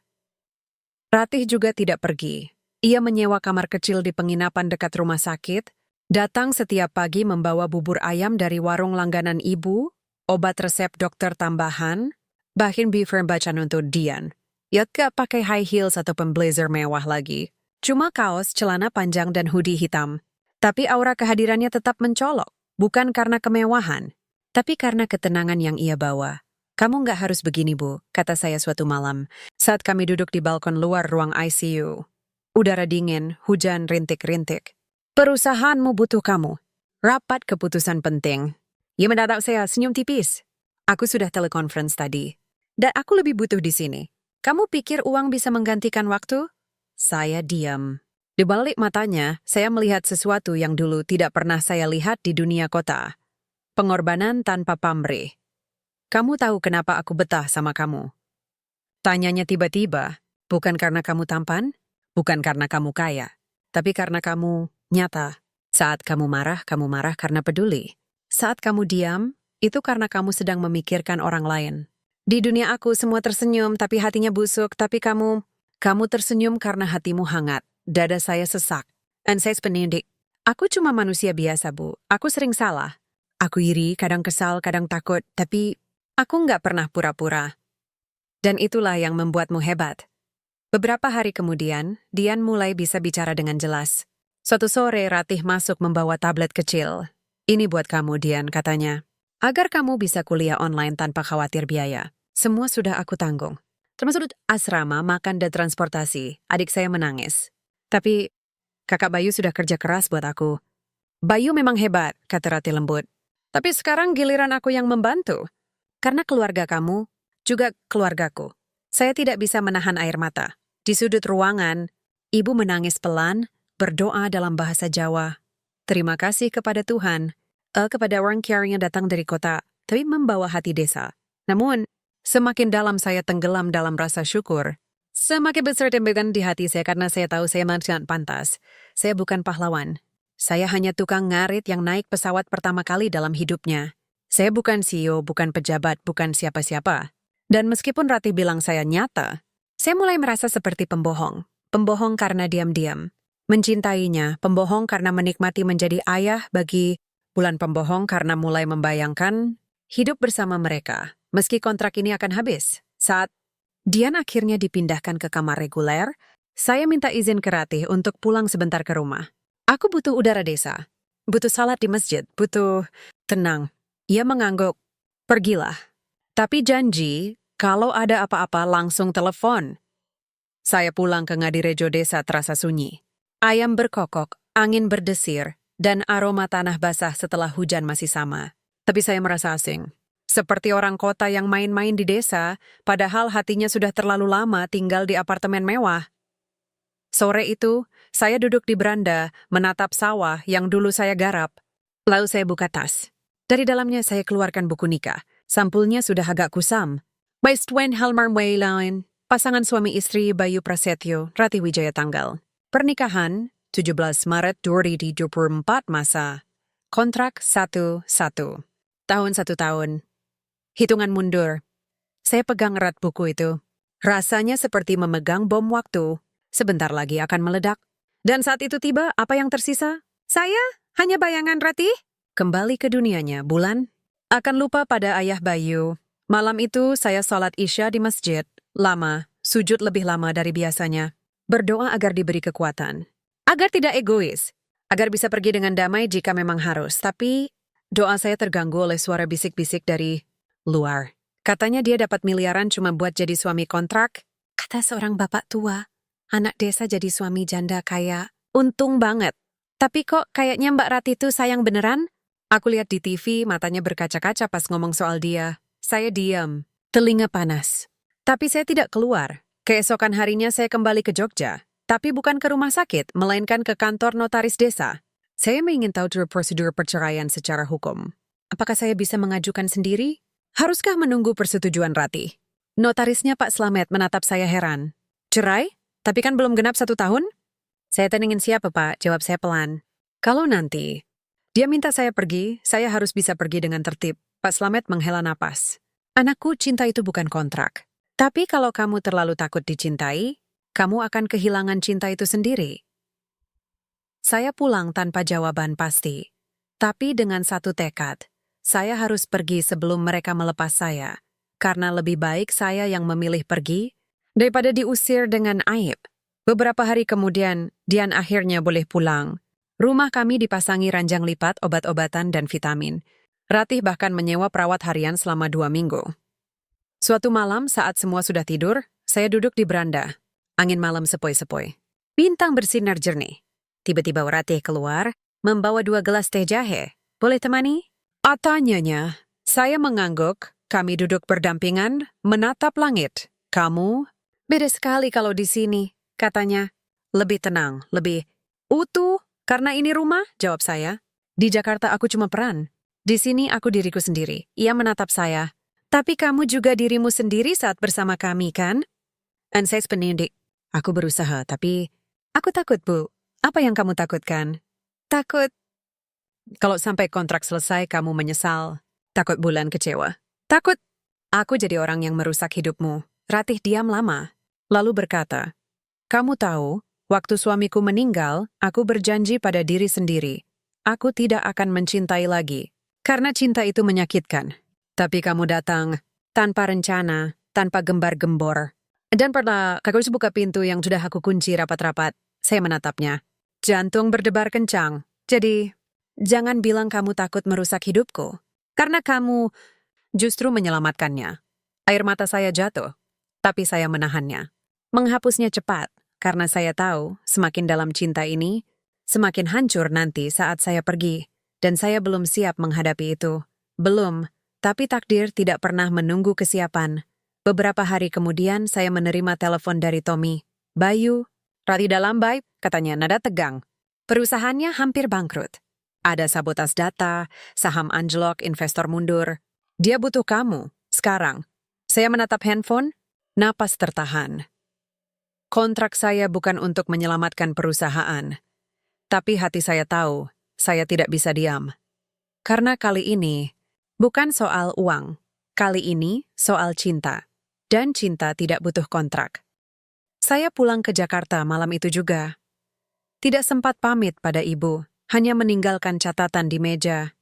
Speaker 1: Ratih juga tidak pergi. Ia menyewa kamar kecil di penginapan dekat rumah sakit, datang setiap pagi membawa bubur ayam dari warung langganan ibu, obat resep dokter tambahan, bahkan beefer bacaan untuk Dian. Ia gak pakai high heels atau blazer mewah lagi. Cuma kaos, celana panjang dan hoodie hitam. Tapi aura kehadirannya tetap mencolok, bukan karena kemewahan, tapi karena ketenangan yang ia bawa. Kamu nggak harus begini, Bu, kata saya suatu malam, saat kami duduk di balkon luar ruang ICU. Udara dingin, hujan rintik-rintik. Perusahaanmu butuh kamu. Rapat keputusan penting. Ia mendadak saya senyum tipis. Aku sudah telekonferensi tadi. Dan aku lebih butuh di sini. Kamu pikir uang bisa menggantikan waktu? Saya diam. Di balik matanya, saya melihat sesuatu yang dulu tidak pernah saya lihat di dunia kota. Pengorbanan tanpa pamrih. Kamu tahu kenapa aku betah sama kamu? Tanyanya tiba-tiba, bukan karena kamu tampan, bukan karena kamu kaya, tapi karena kamu nyata. Saat kamu marah karena peduli. Saat kamu diam, itu karena kamu sedang memikirkan orang lain. Di dunia aku semua tersenyum tapi hatinya busuk, tapi kamu tersenyum karena hatimu hangat, dada saya sesak. Dan saya pendidik. Aku cuma manusia biasa, Bu. Aku sering salah. Aku iri, kadang kesal, kadang takut, tapi aku nggak pernah pura-pura. Dan itulah yang membuatmu hebat. Beberapa hari kemudian, Dian mulai bisa bicara dengan jelas. Suatu sore Ratih masuk membawa tablet kecil. Ini buat kamu, Dian, katanya. Agar kamu bisa kuliah online tanpa khawatir biaya. Semua sudah aku tanggung. Termasuk asrama, makan, dan transportasi. Adik saya menangis. Tapi kakak Bayu sudah kerja keras buat aku. Bayu memang hebat, kata Ratih lembut. Tapi sekarang giliran aku yang membantu. Karena keluarga kamu, juga keluargaku. Saya tidak bisa menahan air mata. Di sudut ruangan, ibu menangis pelan, berdoa dalam bahasa Jawa. Terima kasih kepada Tuhan. Kepada orang caring yang datang dari kota, tapi membawa hati desa. Namun, semakin dalam saya tenggelam dalam rasa syukur, semakin besar tembakan di hati saya karena saya tahu saya sangat pantas. Saya bukan pahlawan. Saya hanya tukang ngarit yang naik pesawat pertama kali dalam hidupnya. Saya bukan CEO, bukan pejabat, bukan siapa-siapa. Dan meskipun Ratih bilang saya nyata, saya mulai merasa seperti pembohong. Pembohong karena diam-diam. Mencintainya, pembohong karena menikmati menjadi ayah bagi bulan pembohong karena mulai membayangkan hidup bersama mereka, meski kontrak ini akan habis. Saat Dian akhirnya dipindahkan ke kamar reguler, saya minta izin ke Ratih untuk pulang sebentar ke rumah. Aku butuh udara desa, butuh salat di masjid, butuh tenang. Ia mengangguk, pergilah. Tapi janji, kalau ada apa-apa langsung telepon. Saya pulang ke Ngadirejo desa terasa sunyi. Ayam berkokok, angin berdesir, dan aroma tanah basah setelah hujan masih sama. Tapi saya merasa asing. Seperti orang kota yang main-main di desa, padahal hatinya sudah terlalu lama tinggal di apartemen mewah. Sore itu, saya duduk di beranda, menatap sawah yang dulu saya garap. Lalu saya buka tas. Dari dalamnya saya keluarkan buku nikah. Sampulnya sudah agak kusam. By Stwen Helmar Wayline, pasangan suami istri Bayu Prasetyo, Rati Wijaya tanggal. Pernikahan, 17 Maret 2024 masa. Kontrak 1-1. Tahun 1 tahun. Hitungan mundur. Saya pegang erat buku itu. Rasanya seperti memegang bom waktu. Sebentar lagi akan meledak. Dan saat itu tiba, apa yang tersisa? Saya? Hanya bayangan Rati? Kembali ke dunianya, bulan. Akan lupa pada ayah Bayu. Malam itu saya sholat Isya di masjid. Lama, sujud lebih lama dari biasanya. Berdoa agar diberi kekuatan. Agar tidak egois. Agar bisa pergi dengan damai jika memang harus. Tapi doa saya terganggu oleh suara bisik-bisik dari luar. Katanya dia dapat miliaran cuma buat jadi suami kontrak. Kata seorang bapak tua. Anak desa jadi suami janda kaya. Untung banget. Tapi kok kayaknya Mbak Rati itu sayang beneran? Aku lihat di TV, matanya berkaca-kaca pas ngomong soal dia. Saya diam, telinga panas. Tapi saya tidak keluar. Keesokan harinya saya kembali ke Jogja. Tapi bukan ke rumah sakit, melainkan ke kantor notaris desa. Saya ingin tahu prosedur perceraian secara hukum. Apakah saya bisa mengajukan sendiri? Haruskah menunggu persetujuan Rati? Notarisnya Pak Slamet menatap saya heran. Cerai? Tapi kan belum genap 1 tahun? Saya teningin siapa, Pak? Jawab saya pelan. Kalau nanti dia minta saya pergi, saya harus bisa pergi dengan tertib. Pak Slamet menghela napas. Anakku, cinta itu bukan kontrak. Tapi kalau kamu terlalu takut dicintai, kamu akan kehilangan cinta itu sendiri. Saya pulang tanpa jawaban pasti. Tapi dengan satu tekad, saya harus pergi sebelum mereka melepas saya. Karena lebih baik saya yang memilih pergi, daripada diusir dengan aib. Beberapa hari kemudian, Dian akhirnya boleh pulang. Rumah kami dipasangi ranjang lipat, obat-obatan, dan vitamin. Ratih bahkan menyewa perawat harian selama 2 minggu. Suatu malam saat semua sudah tidur, saya duduk di beranda. Angin malam sepoi-sepoi. Bintang bersinar jernih. Tiba-tiba Ratih keluar, membawa 2 gelas teh jahe. Boleh temani? Tanyanya. Saya mengangguk, kami duduk berdampingan, menatap langit. Kamu? Beda sekali kalau di sini, katanya. Lebih tenang, lebih utuh. Karena ini rumah, jawab saya. Di Jakarta aku cuma peran. Di sini aku diriku sendiri. Ia menatap saya. Tapi kamu juga dirimu sendiri saat bersama kami, kan? Dan saya sepenindik. Aku berusaha, tapi aku takut, Bu. Apa yang kamu takutkan? Takut. Kalau sampai kontrak selesai, kamu menyesal. Takut bulan kecewa. Takut. Aku jadi orang yang merusak hidupmu. Ratih diam lama. Lalu berkata, kamu tahu, waktu suamiku meninggal, aku berjanji pada diri sendiri. Aku tidak akan mencintai lagi. Karena cinta itu menyakitkan. Tapi kamu datang, tanpa rencana, tanpa gembar-gembor. Dan pada kakak buka pintu yang sudah aku kunci rapat-rapat, saya menatapnya. Jantung berdebar kencang. Jadi, jangan bilang kamu takut merusak hidupku. Karena kamu justru menyelamatkannya. Air mata saya jatuh, tapi saya menahannya. Menghapusnya cepat, karena saya tahu semakin dalam cinta ini, semakin hancur nanti saat saya pergi. Dan saya belum siap menghadapi itu. Belum, tapi takdir tidak pernah menunggu kesiapan. Beberapa hari kemudian saya menerima telepon dari Tommy. Bayu, Rati dalam baik, katanya nada tegang. Perusahaannya hampir bangkrut. Ada sabotas data, saham anjlok, investor mundur. Dia butuh kamu, sekarang. Saya menatap handphone, napas tertahan. Kontrak saya bukan untuk menyelamatkan perusahaan. Tapi hati saya tahu, saya tidak bisa diam. Karena kali ini, bukan soal uang. Kali ini, soal cinta. Dan cinta tidak butuh kontrak. Saya pulang ke Jakarta malam itu juga. Tidak sempat pamit pada ibu, hanya meninggalkan catatan di meja.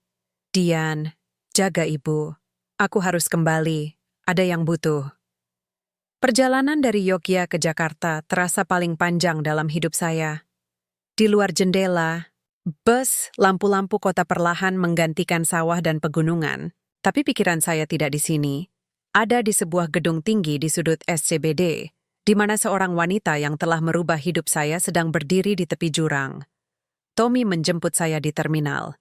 Speaker 1: Dian, jaga ibu. Aku harus kembali, ada yang butuh. Perjalanan dari Yogyakarta ke Jakarta terasa paling panjang dalam hidup saya. Di luar jendela, bus, lampu-lampu kota perlahan menggantikan sawah dan pegunungan. Tapi pikiran saya tidak di sini. Ada di sebuah gedung tinggi di sudut SCBD, di mana seorang wanita yang telah merubah hidup saya sedang berdiri di tepi jurang. Tommy menjemput saya di terminal.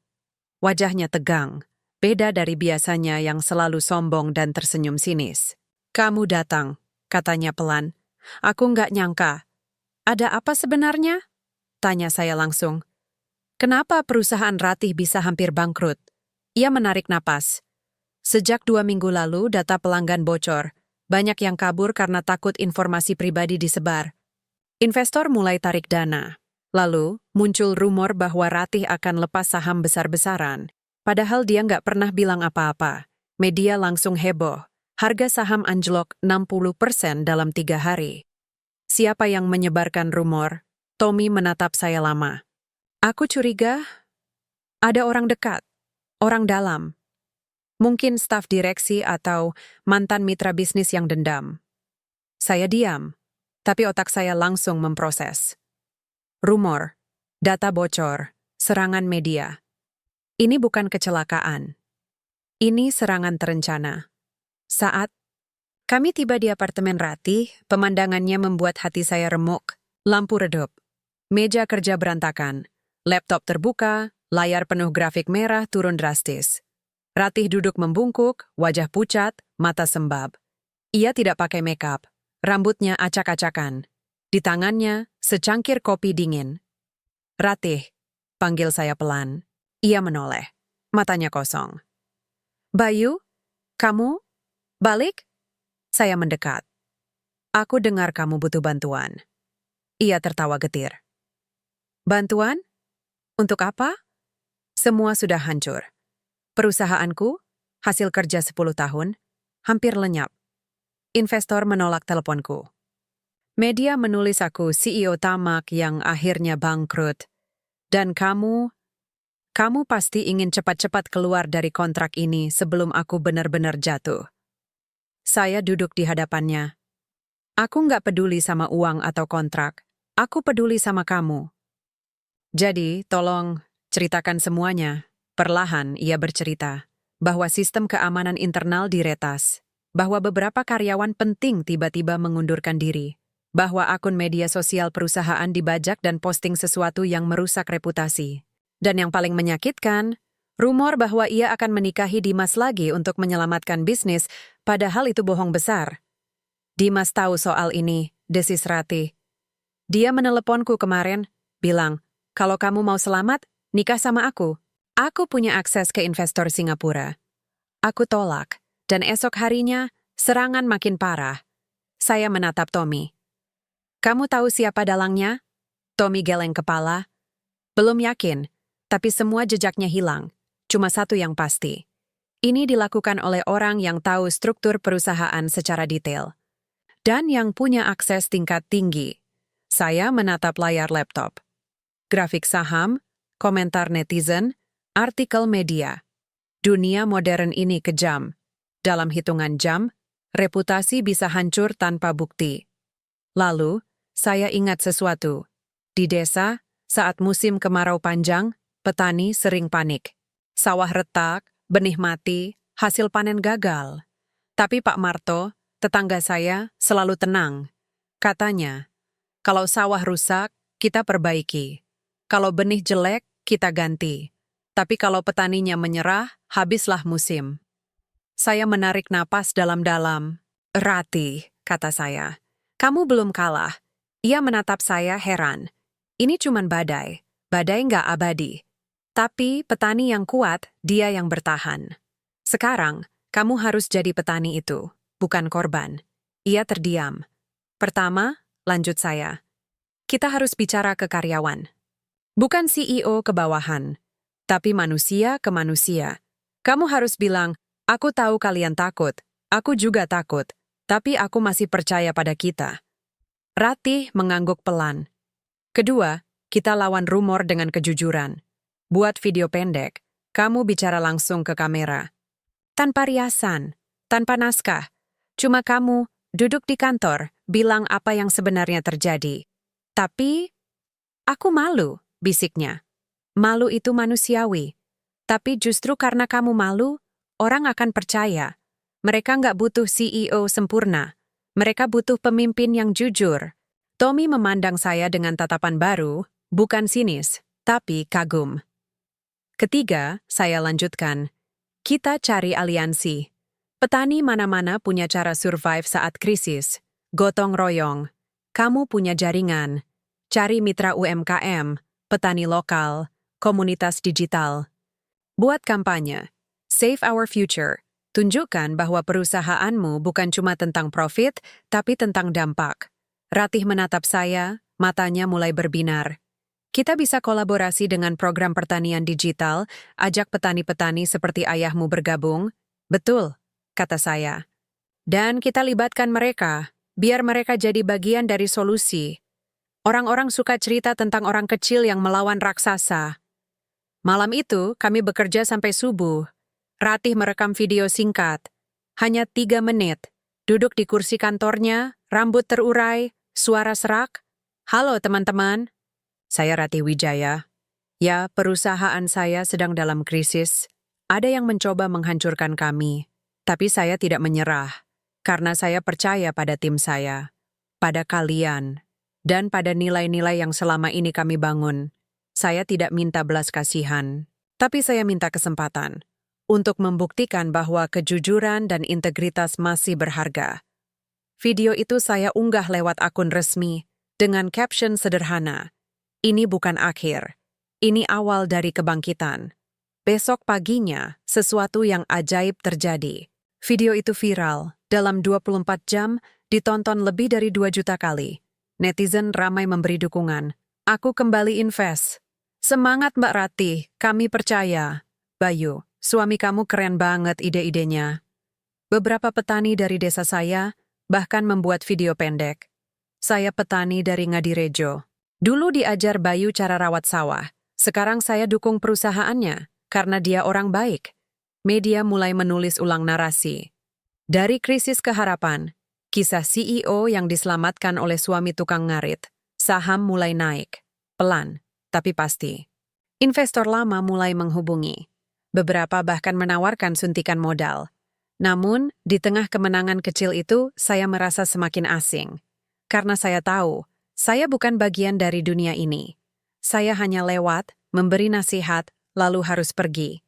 Speaker 1: Wajahnya tegang, beda dari biasanya yang selalu sombong dan tersenyum sinis. Kamu datang, katanya pelan. Aku nggak nyangka. Ada apa sebenarnya? Tanya saya langsung. Kenapa perusahaan Ratih bisa hampir bangkrut? Ia menarik napas. Sejak 2 minggu lalu data pelanggan bocor. Banyak yang kabur karena takut informasi pribadi disebar. Investor mulai tarik dana. Lalu, muncul rumor bahwa Ratih akan lepas saham besar-besaran. Padahal dia nggak pernah bilang apa-apa. Media langsung heboh. Harga saham anjlok 60% dalam 3 hari. Siapa yang menyebarkan rumor? Tommy menatap saya lama. Aku curiga ada orang dekat, orang dalam. Mungkin staf direksi atau mantan mitra bisnis yang dendam. Saya diam, tapi otak saya langsung memproses. Rumor, data bocor, serangan media. Ini bukan kecelakaan. Ini serangan terencana. Saat kami tiba di apartemen Ratih, pemandangannya membuat hati saya remuk. Lampu redup. Meja kerja berantakan. Laptop terbuka, layar penuh grafik merah turun drastis. Ratih duduk membungkuk, wajah pucat, mata sembab. Ia tidak pakai makeup. Rambutnya acak-acakan. Di tangannya, secangkir kopi dingin. Ratih, panggil saya pelan. Ia menoleh. Matanya kosong. Bayu, kamu balik? Saya mendekat. Aku dengar kamu butuh bantuan. Ia tertawa getir. Bantuan? Untuk apa? Semua sudah hancur. Perusahaanku, hasil kerja 10 tahun, hampir lenyap. Investor menolak teleponku. Media menulis aku CEO tamak yang akhirnya bangkrut. Dan kamu pasti ingin cepat-cepat keluar dari kontrak ini sebelum aku benar-benar jatuh. Saya duduk di hadapannya. Aku nggak peduli sama uang atau kontrak. Aku peduli sama kamu. Jadi, tolong ceritakan semuanya. Perlahan ia bercerita bahwa sistem keamanan internal diretas, bahwa beberapa karyawan penting tiba-tiba mengundurkan diri, bahwa akun media sosial perusahaan dibajak dan posting sesuatu yang merusak reputasi. Dan yang paling menyakitkan, rumor bahwa ia akan menikahi Dimas lagi untuk menyelamatkan bisnis, padahal itu bohong besar. Dimas tahu soal ini, desis Ratih. Dia meneleponku kemarin, bilang, kalau kamu mau selamat, nikah sama aku. Aku punya akses ke investor Singapura. Aku tolak, dan esok harinya, serangan makin parah. Saya menatap Tommy. Kamu tahu siapa dalangnya? Tommy geleng kepala. Belum yakin, tapi semua jejaknya hilang. Cuma satu yang pasti. Ini dilakukan oleh orang yang tahu struktur perusahaan secara detail. Dan yang punya akses tingkat tinggi. Saya menatap layar laptop. Grafik saham, komentar netizen, artikel media. Dunia modern ini kejam. Dalam hitungan jam, reputasi bisa hancur tanpa bukti. Lalu, saya ingat sesuatu. Di desa, saat musim kemarau panjang, petani sering panik. Sawah retak, benih mati, hasil panen gagal. Tapi Pak Marto, tetangga saya, selalu tenang. Katanya, kalau sawah rusak, kita perbaiki. Kalau benih jelek, kita ganti. Tapi kalau petaninya menyerah, habislah musim. Saya menarik napas dalam-dalam. Ratih, kata saya. Kamu belum kalah. Ia menatap saya heran. Ini cuman badai. Badai nggak abadi. Tapi petani yang kuat, dia yang bertahan. Sekarang, kamu harus jadi petani itu, bukan korban. Ia terdiam. Pertama, lanjut saya. Kita harus bicara ke karyawan. Bukan CEO ke bawahan, tapi manusia ke manusia. Kamu harus bilang, aku tahu kalian takut, aku juga takut, tapi aku masih percaya pada kita. Ratih mengangguk pelan. Kedua, kita lawan rumor dengan kejujuran. Buat video pendek, kamu bicara langsung ke kamera. Tanpa riasan, tanpa naskah. Cuma kamu duduk di kantor, bilang apa yang sebenarnya terjadi. Tapi, aku malu, bisiknya. Malu itu manusiawi. Tapi justru karena kamu malu, orang akan percaya. Mereka nggak butuh CEO sempurna. Mereka butuh pemimpin yang jujur. Tommy memandang saya dengan tatapan baru, bukan sinis, tapi kagum. Ketiga, saya lanjutkan. Kita cari aliansi. Petani mana-mana punya cara survive saat krisis. Gotong royong. Kamu punya jaringan. Cari mitra UMKM, petani lokal, komunitas digital. Buat kampanye. Save Our Future. Tunjukkan bahwa perusahaanmu bukan cuma tentang profit, tapi tentang dampak. Ratih menatap saya, matanya mulai berbinar. Kita bisa kolaborasi dengan program pertanian digital, ajak petani-petani seperti ayahmu bergabung. Betul, kata saya. Dan kita libatkan mereka, biar mereka jadi bagian dari solusi. Orang-orang suka cerita tentang orang kecil yang melawan raksasa. Malam itu, kami bekerja sampai subuh. Ratih merekam video singkat. Hanya 3 menit. Duduk di kursi kantornya, rambut terurai, suara serak. Halo teman-teman. Saya Ratih Wijaya. Ya, perusahaan saya sedang dalam krisis. Ada yang mencoba menghancurkan kami. Tapi saya tidak menyerah. Karena saya percaya pada tim saya. Pada kalian. Dan pada nilai-nilai yang selama ini kami bangun. Saya tidak minta belas kasihan. Tapi saya minta kesempatan. Untuk membuktikan bahwa kejujuran dan integritas masih berharga. Video itu saya unggah lewat akun resmi. Dengan caption sederhana. Ini bukan akhir. Ini awal dari kebangkitan. Besok paginya, sesuatu yang ajaib terjadi. Video itu viral. Dalam 24 jam, ditonton lebih dari 2 juta kali. Netizen ramai memberi dukungan. Aku kembali invest. Semangat Mbak Ratih, kami percaya. Bayu, suami kamu keren banget ide-idenya. Beberapa petani dari desa saya bahkan membuat video pendek. Saya petani dari Ngadirejo. Dulu diajar Bayu cara rawat sawah. Sekarang saya dukung perusahaannya, karena dia orang baik. Media mulai menulis ulang narasi. Dari krisis ke harapan, kisah CEO yang diselamatkan oleh suami tukang ngarit, saham mulai naik. Pelan, tapi pasti. Investor lama mulai menghubungi. Beberapa bahkan menawarkan suntikan modal. Namun, di tengah kemenangan kecil itu, saya merasa semakin asing. Karena saya tahu, saya bukan bagian dari dunia ini. Saya hanya lewat, memberi nasihat, lalu harus pergi.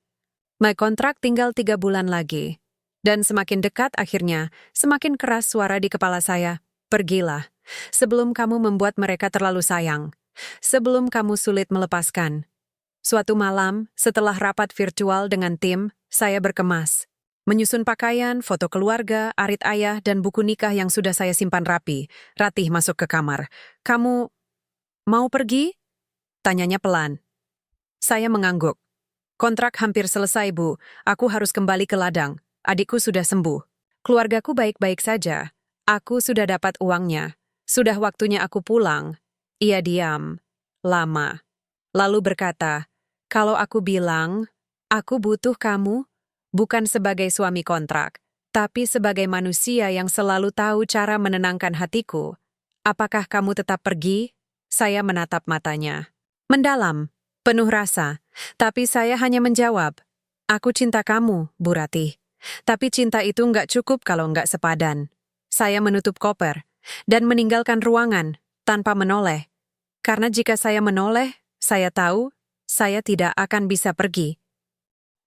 Speaker 1: My kontrak tinggal 3 bulan lagi. Dan semakin dekat akhirnya, semakin keras suara di kepala saya. Pergilah, sebelum kamu membuat mereka terlalu sayang. Sebelum kamu sulit melepaskan. Suatu malam, setelah rapat virtual dengan tim, saya berkemas. Menyusun pakaian, foto keluarga, arit ayah, dan buku nikah yang sudah saya simpan rapi. Ratih masuk ke kamar. Kamu mau pergi? Tanyanya pelan. Saya mengangguk. Kontrak hampir selesai, Bu. Aku harus kembali ke ladang. Adikku sudah sembuh. Keluargaku baik-baik saja. Aku sudah dapat uangnya. Sudah waktunya aku pulang. Ia diam. Lama. Lalu berkata, kalau aku bilang, aku butuh kamu, bukan sebagai suami kontrak, tapi sebagai manusia yang selalu tahu cara menenangkan hatiku. Apakah kamu tetap pergi? Saya menatap matanya. Mendalam, penuh rasa, tapi saya hanya menjawab, aku cinta kamu, Bu Ratih. Tapi cinta itu nggak cukup kalau nggak sepadan. Saya menutup koper dan meninggalkan ruangan tanpa menoleh. Karena jika saya menoleh, saya tahu saya tidak akan bisa pergi.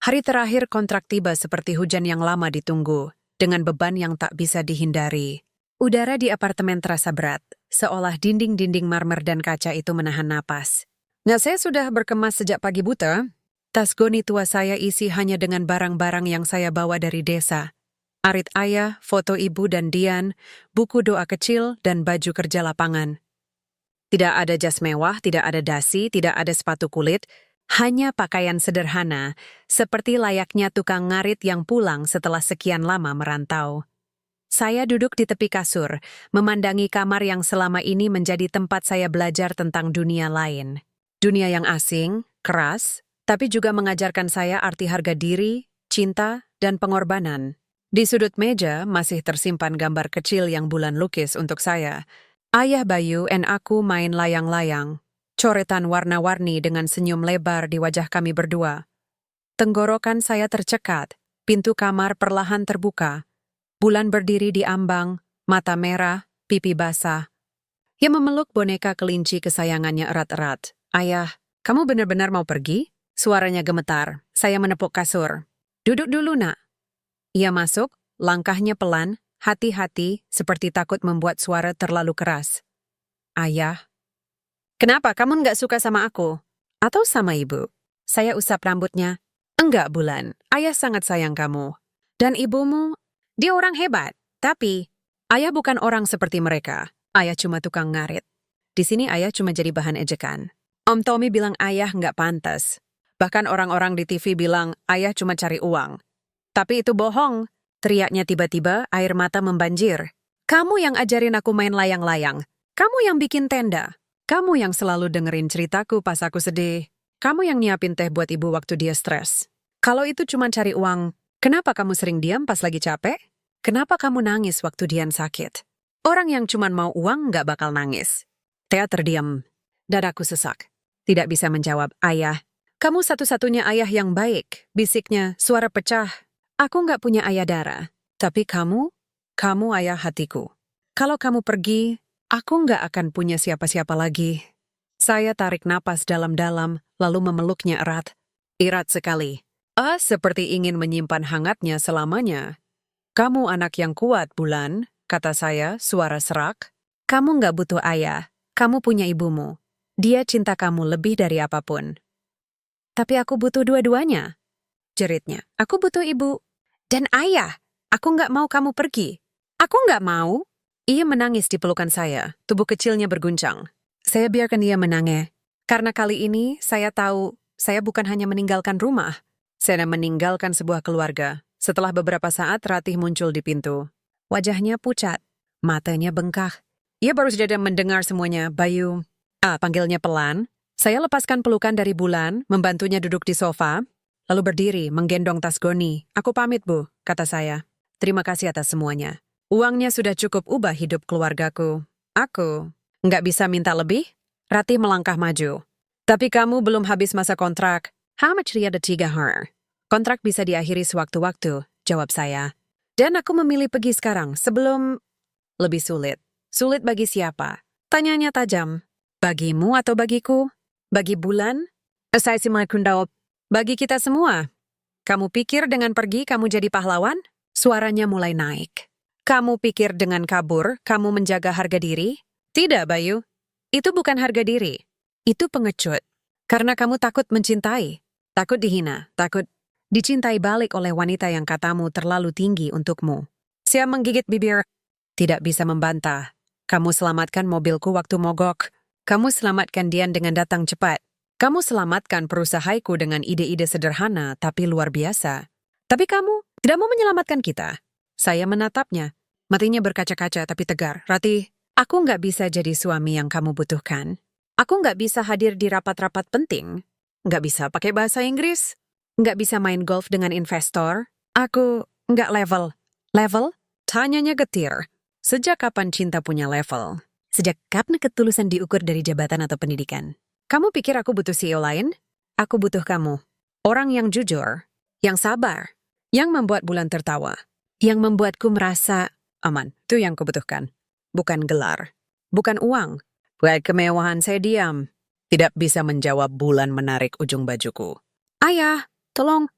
Speaker 1: Hari terakhir kontrak tiba seperti hujan yang lama ditunggu, dengan beban yang tak bisa dihindari. Udara di apartemen terasa berat, seolah dinding-dinding marmer dan kaca itu menahan napas. Nah, saya sudah berkemas sejak pagi buta. Tas goni tua saya isi hanya dengan barang-barang yang saya bawa dari desa. Arit ayah, foto ibu dan Dian, buku doa kecil, dan baju kerja lapangan. Tidak ada jas mewah, tidak ada dasi, tidak ada sepatu kulit, hanya pakaian sederhana, seperti layaknya tukang ngarit yang pulang setelah sekian lama merantau. Saya duduk di tepi kasur, memandangi kamar yang selama ini menjadi tempat saya belajar tentang dunia lain. Dunia yang asing, keras, tapi juga mengajarkan saya arti harga diri, cinta, dan pengorbanan. Di sudut meja masih tersimpan gambar kecil yang Bulan lukis untuk saya. Ayah Bayu dan aku main layang-layang. Coretan warna-warni dengan senyum lebar di wajah kami berdua. Tenggorokan saya tercekat, pintu kamar perlahan terbuka. Bulan berdiri di ambang, mata merah, pipi basah. Ia memeluk boneka kelinci kesayangannya erat-erat. Ayah, kamu benar-benar mau pergi? Suaranya gemetar. Saya menepuk kasur. Duduk dulu, nak. Ia masuk, langkahnya pelan, hati-hati, seperti takut membuat suara terlalu keras. Ayah. Kenapa kamu nggak suka sama aku? Atau sama ibu? Saya usap rambutnya. Enggak, Bulan. Ayah sangat sayang kamu. Dan ibumu, dia orang hebat. Tapi, ayah bukan orang seperti mereka. Ayah cuma tukang ngarit. Di sini ayah cuma jadi bahan ejekan. Om Tommy bilang ayah nggak pantas. Bahkan orang-orang di TV bilang ayah cuma cari uang. Tapi itu bohong. Teriaknya tiba-tiba air mata membanjir. Kamu yang ajarin aku main layang-layang. Kamu yang bikin tenda. Kamu yang selalu dengerin ceritaku pas aku sedih. Kamu yang nyiapin teh buat ibu waktu dia stres. Kalau itu cuma cari uang, kenapa kamu sering diam pas lagi capek? Kenapa kamu nangis waktu Dian sakit? Orang yang cuma mau uang nggak bakal nangis. Thea terdiam. Dadaku sesak. Tidak bisa menjawab, ayah. Kamu satu-satunya ayah yang baik. Bisiknya, suara pecah. Aku nggak punya ayah darah. Tapi kamu ayah hatiku. Kalau kamu pergi, aku nggak akan punya siapa-siapa lagi. Saya tarik napas dalam-dalam, lalu memeluknya erat. Erat sekali. Seperti ingin menyimpan hangatnya selamanya. Kamu anak yang kuat, Bulan, kata saya, suara serak. Kamu nggak butuh ayah. Kamu punya ibumu. Dia cinta kamu lebih dari apapun. Tapi aku butuh dua-duanya. Jeritnya, aku butuh ibu. Dan ayah, aku nggak mau kamu pergi. Aku nggak mau. Ia menangis di pelukan saya, tubuh kecilnya berguncang. Saya biarkan ia menangis. Karena kali ini saya tahu saya bukan hanya meninggalkan rumah. Saya meninggalkan sebuah keluarga. Setelah beberapa saat, Ratih muncul di pintu. Wajahnya pucat, matanya bengkak. Ia baru saja mendengar semuanya, Bayu. Panggilnya pelan. Saya lepaskan pelukan dari Bulan, membantunya duduk di sofa, lalu berdiri, menggendong tas Goni. Aku pamit, Bu, kata saya. Terima kasih atas semuanya. Uangnya sudah cukup ubah hidup keluargaku. Aku nggak bisa minta lebih? Ratih melangkah maju. Tapi kamu belum habis masa kontrak. How much dia ada 3 hari? Kontrak bisa diakhiri sewaktu-waktu, jawab saya. Dan aku memilih pergi sekarang, sebelum lebih sulit. Sulit bagi siapa? Tanyanya tajam. Bagimu atau bagiku? Bagi Bulan? Saya simakundau. Bagi kita semua. Kamu pikir dengan pergi kamu jadi pahlawan? Suaranya mulai naik. Kamu pikir dengan kabur kamu menjaga harga diri? Tidak, Bayu. Itu bukan harga diri. Itu pengecut. Karena kamu takut mencintai. Takut dihina. Takut dicintai balik oleh wanita yang katamu terlalu tinggi untukmu. Saya menggigit bibir. Tidak bisa membantah. Kamu selamatkan mobilku waktu mogok. Kamu selamatkan Dian dengan datang cepat. Kamu selamatkan perusahaanku dengan ide-ide sederhana tapi luar biasa. Tapi kamu tidak mau menyelamatkan kita. Saya menatapnya. Matinya berkaca-kaca tapi tegar. Ratih, aku nggak bisa jadi suami yang kamu butuhkan. Aku nggak bisa hadir di rapat-rapat penting. Nggak bisa pakai bahasa Inggris. Nggak bisa main golf dengan investor. Aku nggak level. Level? Tanyanya getir. Sejak kapan cinta punya level? Sejak kapan ketulusan diukur dari jabatan atau pendidikan? Kamu pikir aku butuh CEO lain? Aku butuh kamu. Orang yang jujur, yang sabar, yang membuat Bulan tertawa, yang membuatku merasa aman. Itu yang kubutuhkan. Bukan gelar, bukan uang. Buat kemewahan saya diam. Tidak bisa menjawab. Bulan menarik ujung bajuku. Ayah, tolong.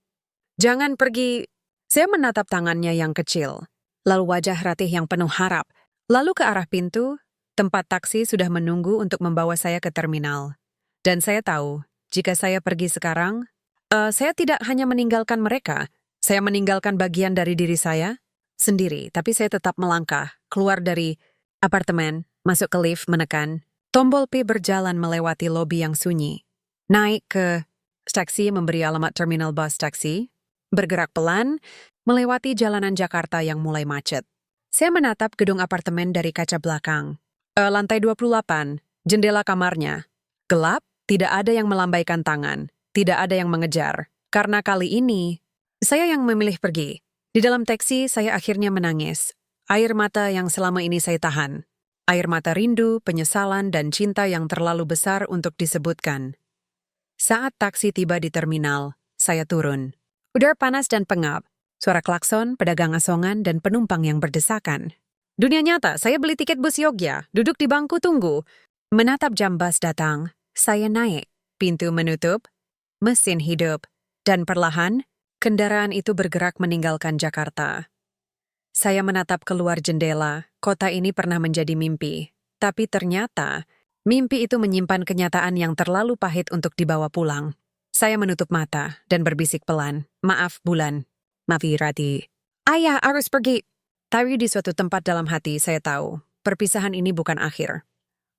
Speaker 1: Jangan pergi. Saya menatap tangannya yang kecil. Lalu wajah Ratih yang penuh harap. Lalu ke arah pintu, tempat taksi sudah menunggu untuk membawa saya ke terminal. Dan saya tahu, jika saya pergi sekarang, saya tidak hanya meninggalkan mereka, saya meninggalkan bagian dari diri saya sendiri, tapi saya tetap melangkah, keluar dari apartemen, masuk ke lift, menekan tombol P, berjalan melewati lobi yang sunyi. Naik ke taksi, memberi alamat terminal bus taksi, bergerak pelan, melewati jalanan Jakarta yang mulai macet. Saya menatap gedung apartemen dari kaca belakang. Lantai 28, jendela kamarnya. Gelap, tidak ada yang melambaikan tangan, tidak ada yang mengejar. Karena kali ini, saya yang memilih pergi. Di dalam taksi, saya akhirnya menangis. Air mata yang selama ini saya tahan. Air mata rindu, penyesalan, dan cinta yang terlalu besar untuk disebutkan. Saat taksi tiba di terminal, saya turun. Udara panas dan pengap. Suara klakson, pedagang asongan, dan penumpang yang berdesakan. Dunia nyata, saya beli tiket bus Yogya, duduk di bangku tunggu. Menatap jam bus datang, saya naik. Pintu menutup, mesin hidup, dan perlahan, kendaraan itu bergerak meninggalkan Jakarta. Saya menatap keluar jendela, kota ini pernah menjadi mimpi. Tapi ternyata, Mimpi itu menyimpan kenyataan yang terlalu pahit untuk dibawa pulang. Saya menutup mata dan berbisik pelan, "Maaf, Bulan. Maaf, Rati. Ayah harus pergi." Tapi di suatu tempat dalam hati saya tahu, perpisahan ini bukan akhir.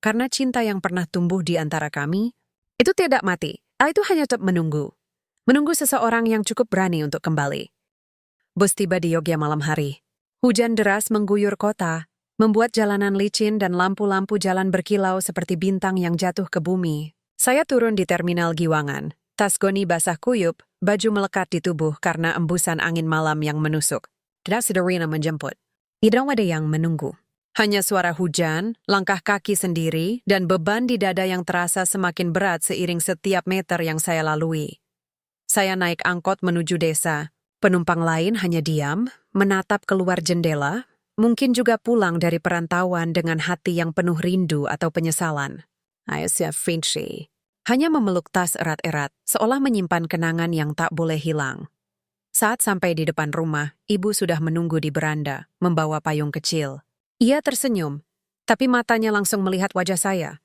Speaker 1: Karena cinta yang pernah tumbuh di antara kami, itu tidak mati. Itu hanya tetap menunggu. Menunggu seseorang yang cukup berani untuk kembali. Bus tiba di Yogyakarta malam hari. Hujan deras mengguyur kota, membuat jalanan licin dan lampu-lampu jalan berkilau seperti bintang yang jatuh ke bumi. Saya turun di terminal Giwangan. Tas Goni basah kuyup, baju melekat di tubuh karena embusan angin malam yang menusuk. Tidak sederhana menjemput. Tidak ada yang menunggu. Hanya suara hujan, langkah kaki sendiri, dan beban di dada yang terasa semakin berat seiring setiap meter yang saya lalui. Saya naik angkot menuju desa. Penumpang lain hanya diam, menatap keluar jendela, mungkin juga pulang dari perantauan dengan hati yang penuh rindu atau penyesalan. Aisyah Finchi hanya memeluk tas erat-erat, seolah menyimpan kenangan yang tak boleh hilang. Saat sampai di depan rumah, ibu sudah menunggu di beranda, membawa payung kecil. Ia tersenyum, tapi matanya langsung melihat wajah saya.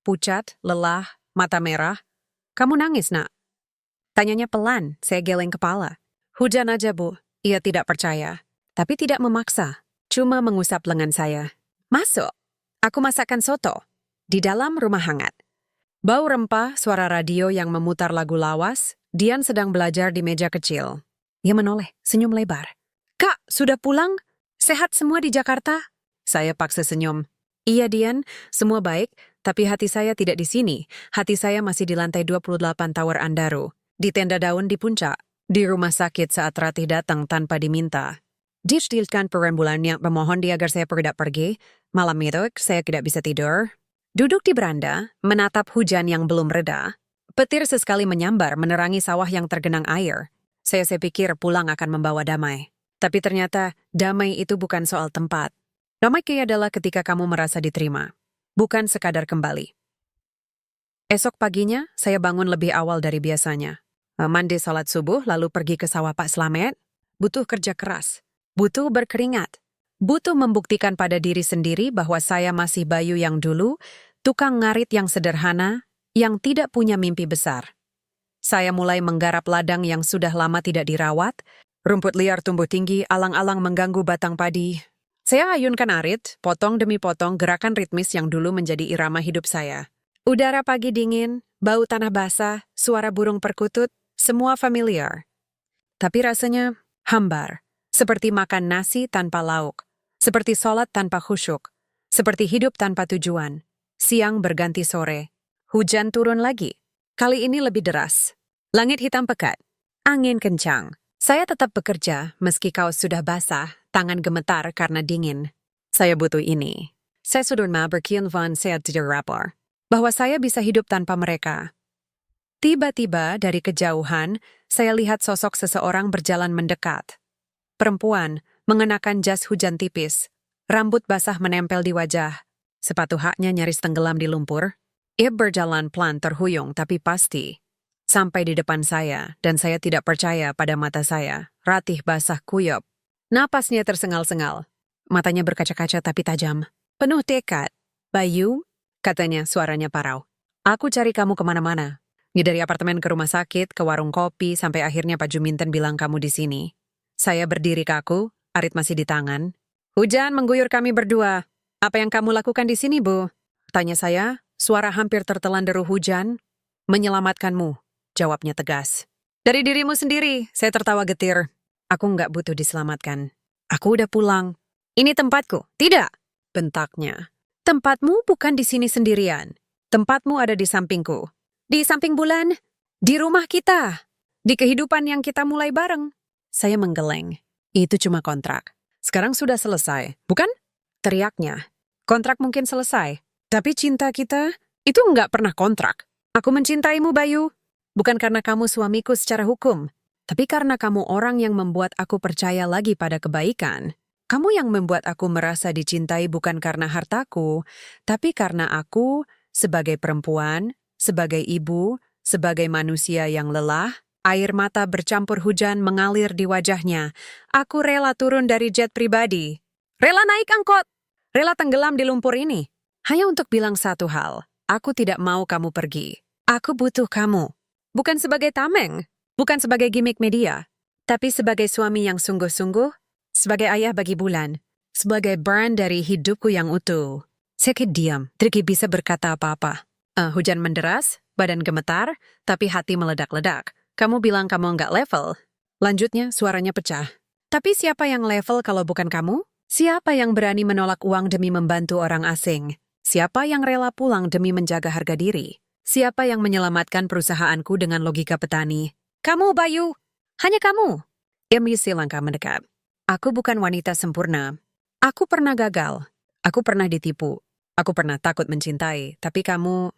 Speaker 1: Pucat, lelah, mata merah. "Kamu nangis, Nak?" Tanyanya pelan, saya geleng kepala. "Hujan aja, Bu." Ia tidak percaya, tapi tidak memaksa. Cuma mengusap lengan saya. "Masuk. Aku masakkan soto." Di dalam rumah hangat. Bau rempah, suara radio yang memutar lagu lawas, Dian sedang belajar di meja kecil. Ia menoleh, senyum lebar. "Kak, sudah pulang? Sehat semua di Jakarta?" Saya paksa senyum. "Iya, Dian, semua baik, tapi hati saya tidak di sini. Hati saya masih di lantai 28 Tower Andaru, di tenda daun di puncak, di rumah sakit saat Ratih datang tanpa diminta. Disetilkan perembulan yang memohon dia agar saya tidak pergi. Malam itu, saya tidak bisa tidur. Duduk di beranda, menatap hujan yang belum reda. Petir sesekali menyambar menerangi sawah yang tergenang air. Saya pikir pulang akan membawa damai. Tapi ternyata damai itu bukan soal tempat. Damai adalah ketika kamu merasa diterima, bukan sekadar kembali. Esok paginya, saya bangun lebih awal dari biasanya. Mandi salat subuh, lalu pergi ke sawah Pak Slamet. Butuh kerja keras, butuh berkeringat, butuh membuktikan pada diri sendiri bahwa saya masih Bayu yang dulu, tukang ngarit yang sederhana, yang tidak punya mimpi besar. Saya mulai menggarap ladang yang sudah lama tidak dirawat. Rumput liar tumbuh tinggi, alang-alang mengganggu batang padi. Saya ayunkan arit, potong demi potong gerakan ritmis yang dulu menjadi irama hidup saya. Udara pagi dingin, bau tanah basah, suara burung perkutut, semua familiar. Tapi rasanya hambar, seperti makan nasi tanpa lauk, seperti sholat tanpa khusyuk, seperti hidup tanpa tujuan. Siang berganti sore, hujan turun lagi. Kali ini lebih deras. Langit hitam pekat, angin kencang. Saya tetap bekerja meski kaos sudah basah, tangan gemetar karena dingin. Saya butuh ini. Saya sudah berkianvan saya tidak rapor bahwa saya bisa hidup tanpa mereka. Tiba-tiba dari kejauhan, saya lihat sosok seseorang berjalan mendekat. Perempuan mengenakan jas hujan tipis, rambut basah menempel di wajah, sepatu haknya nyaris tenggelam di lumpur. Ia berjalan pelan terhuyung tapi pasti. Sampai di depan saya, dan saya tidak percaya pada mata saya. Ratih basah kuyup. Napasnya tersengal-sengal. Matanya berkaca-kaca tapi tajam. Penuh tekad. "Bayu," katanya, suaranya parau. "Aku cari kamu kemana-mana. Dari apartemen ke rumah sakit, ke warung kopi, sampai akhirnya Pak Juminten bilang kamu di sini." Saya berdiri kaku, arit masih di tangan. "Hujan mengguyur kami berdua. Apa yang kamu lakukan di sini, Bu?" Tanya saya, suara hampir tertelan deru hujan. "Menyelamatkanmu," jawabnya tegas. "Dari dirimu sendiri," saya tertawa getir. "Aku nggak butuh diselamatkan. Aku udah pulang." "Ini tempatku." "Tidak," bentaknya. "Tempatmu bukan di sini sendirian. Tempatmu ada di sampingku. Di samping Bulan. Di rumah kita. Di kehidupan yang kita mulai bareng." Saya menggeleng. "Itu cuma kontrak. Sekarang sudah selesai, bukan?" teriaknya. "Kontrak mungkin selesai, tapi cinta kita itu nggak pernah kontrak. Aku mencintaimu, Bayu. Bukan karena kamu suamiku secara hukum, tapi karena kamu orang yang membuat aku percaya lagi pada kebaikan. Kamu yang membuat aku merasa dicintai bukan karena hartaku, tapi karena aku, sebagai perempuan, sebagai ibu, sebagai manusia yang lelah." Air mata bercampur hujan mengalir di wajahnya. Aku rela turun dari jet pribadi. Rela naik angkot. Rela tenggelam di lumpur ini. Hanya untuk bilang satu hal. Aku tidak mau kamu pergi. Aku butuh kamu. Bukan sebagai tameng, bukan sebagai gimmick media, tapi sebagai suami yang sungguh-sungguh, sebagai ayah bagi Bulan, sebagai brand dari hidupku yang utuh. Sedikit diam, tidak bisa berkata apa-apa. Hujan menderas, badan gemetar, tapi hati meledak-ledak. Kamu bilang kamu nggak level. Lanjutnya, suaranya pecah. Tapi siapa yang level kalau bukan kamu? Siapa yang berani menolak uang demi membantu orang asing? Siapa yang rela pulang demi menjaga harga diri? Siapa yang menyelamatkan perusahaanku dengan logika petani? Kamu, Bayu! Hanya kamu! Emisi langkah mendekat. Aku bukan wanita sempurna. Aku pernah gagal. Aku pernah ditipu. Aku pernah takut mencintai. Tapi kamu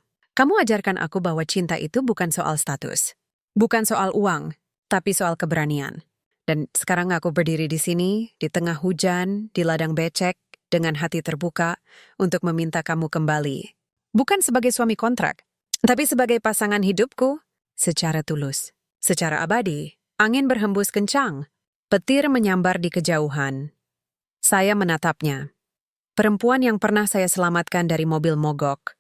Speaker 1: ajarkan aku bahwa cinta itu bukan soal status. Bukan soal uang, tapi soal keberanian. Dan sekarang aku berdiri di sini, di tengah hujan, di ladang becek, dengan hati terbuka untuk meminta kamu kembali. Bukan sebagai suami kontrak, tapi sebagai pasangan hidupku, secara tulus, secara abadi. Angin berhembus kencang, petir menyambar di kejauhan. Saya menatapnya. Perempuan yang pernah saya selamatkan dari mobil mogok,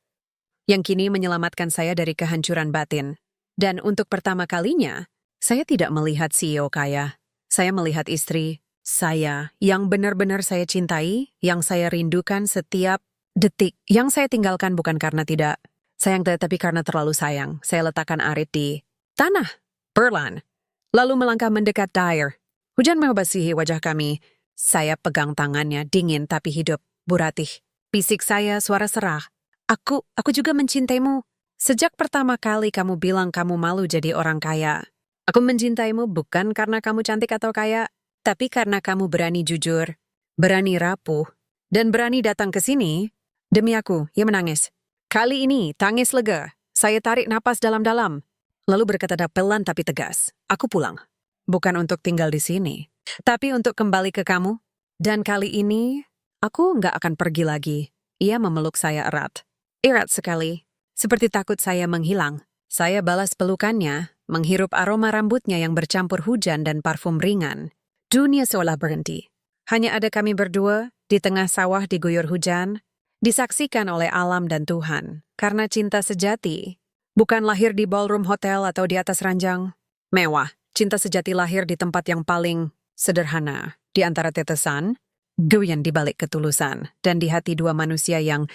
Speaker 1: yang kini menyelamatkan saya dari kehancuran batin. Dan untuk pertama kalinya, saya tidak melihat CEO kaya. Saya melihat istri saya yang benar-benar saya cintai, yang saya rindukan setiap detik, yang saya tinggalkan bukan karena tidak sayang, tetapi karena terlalu sayang. Saya letakkan arit di tanah, perlahan, lalu melangkah mendekat Dyer. Hujan membasihi wajah kami. Saya pegang tangannya, dingin tapi hidup. Bu Ratih, bisik saya suara serah. Aku juga mencintaimu. Sejak pertama kali kamu bilang kamu malu jadi orang kaya. Aku mencintaimu bukan karena kamu cantik atau kaya, tapi karena kamu berani jujur, berani rapuh, dan berani datang ke sini. Demi aku, ia menangis. Kali ini, tangis lega. Saya tarik napas dalam-dalam. Lalu berkata pelan tapi tegas, aku pulang. Bukan untuk tinggal di sini, tapi untuk kembali ke kamu. Dan kali ini, aku nggak akan pergi lagi. Ia memeluk saya erat. Erat sekali, seperti takut saya menghilang. Saya balas pelukannya, menghirup aroma rambutnya yang bercampur hujan dan parfum ringan. Dunia seolah berhenti. Hanya ada kami berdua, di tengah sawah diguyur hujan, disaksikan oleh alam dan Tuhan. Karena cinta sejati, bukan lahir di ballroom hotel atau di atas ranjang mewah. Cinta sejati lahir di tempat yang paling sederhana, di antara tetesan, goyang di balik ketulusan, dan di hati dua manusia yang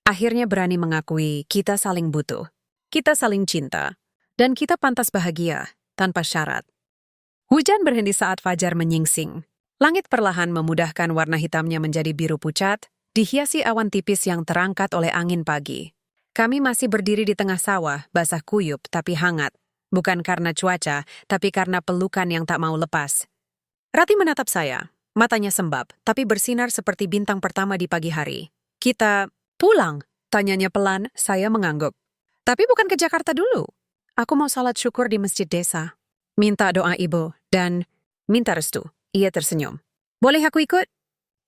Speaker 1: akhirnya berani mengakui kita saling butuh. Kita saling cinta, dan kita pantas bahagia, tanpa syarat. Hujan berhenti saat fajar menyingsing. Langit perlahan memudahkan warna hitamnya menjadi biru pucat, dihiasi awan tipis yang terangkat oleh angin pagi. Kami masih berdiri di tengah sawah, basah kuyup tapi hangat. Bukan karena cuaca, tapi karena pelukan yang tak mau lepas. Rati menatap saya, matanya sembab, tapi bersinar seperti bintang pertama di pagi hari. Kita pulang, tanyanya pelan, saya mengangguk. Tapi bukan ke Jakarta dulu. Aku mau salat syukur di masjid desa. Minta doa ibu, dan minta restu. Ia tersenyum. Boleh aku ikut?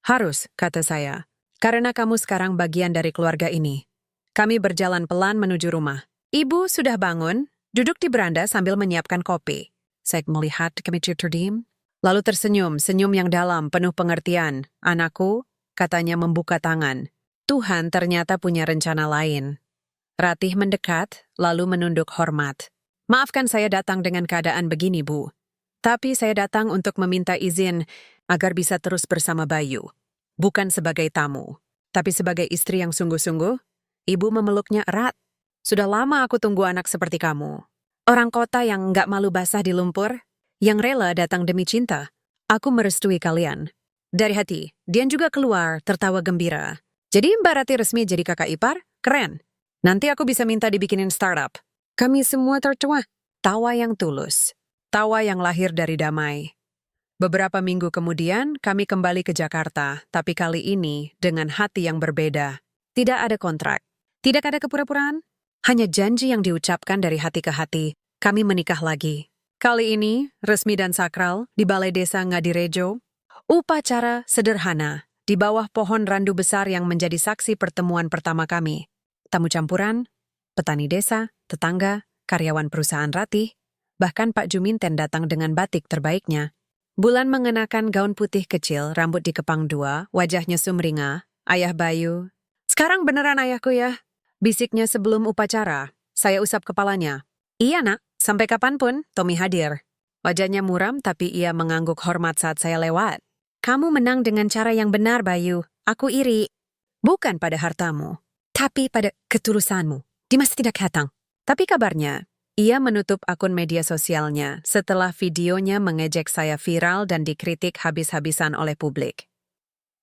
Speaker 1: Harus, kata saya. Karena kamu sekarang bagian dari keluarga ini. Kami berjalan pelan menuju rumah. Ibu sudah bangun, duduk di beranda sambil menyiapkan kopi. Saya melihat kami terdiam, lalu tersenyum, senyum yang dalam, penuh pengertian. Anakku, katanya membuka tangan. Tuhan ternyata punya rencana lain. Ratih mendekat, lalu menunduk hormat. Maafkan saya datang dengan keadaan begini, Bu. Tapi saya datang untuk meminta izin agar bisa terus bersama Bayu. Bukan sebagai tamu, tapi sebagai istri yang sungguh-sungguh. Ibu memeluknya erat. Sudah lama aku tunggu anak seperti kamu. Orang kota yang nggak malu basah di lumpur, yang rela datang demi cinta. Aku merestui kalian. Dari hati, Dian juga keluar, tertawa gembira. Jadi Mbak Rati resmi jadi kakak ipar? Keren. Nanti aku bisa minta dibikinin startup. Kami semua tertawa. Tawa yang tulus. Tawa yang lahir dari damai. Beberapa minggu kemudian, kami kembali ke Jakarta, tapi kali ini dengan hati yang berbeda. Tidak ada kontrak. Tidak ada kepura-puraan. Hanya janji yang diucapkan dari hati ke hati. Kami menikah lagi. Kali ini, resmi dan sakral, di Balai Desa Ngadirejo. Upacara sederhana, di bawah pohon randu besar yang menjadi saksi pertemuan pertama kami. Tamu campuran, petani desa, tetangga, karyawan perusahaan Ratih, bahkan Pak Juminten datang dengan batik terbaiknya. Bulan mengenakan gaun putih kecil, rambut dikepang dua, wajahnya sumringah. Ayah Bayu. Sekarang beneran ayahku ya. Bisiknya sebelum upacara. Saya usap kepalanya. Iya nak, sampai kapanpun Tommy hadir. Wajahnya muram tapi ia mengangguk hormat saat saya lewat. Kamu menang dengan cara yang benar, Bayu. Aku iri. Bukan pada hartamu, tapi pada ketulusanmu. Di masa tidak datang. Tapi kabarnya, ia menutup akun media sosialnya setelah videonya mengejek saya viral dan dikritik habis-habisan oleh publik.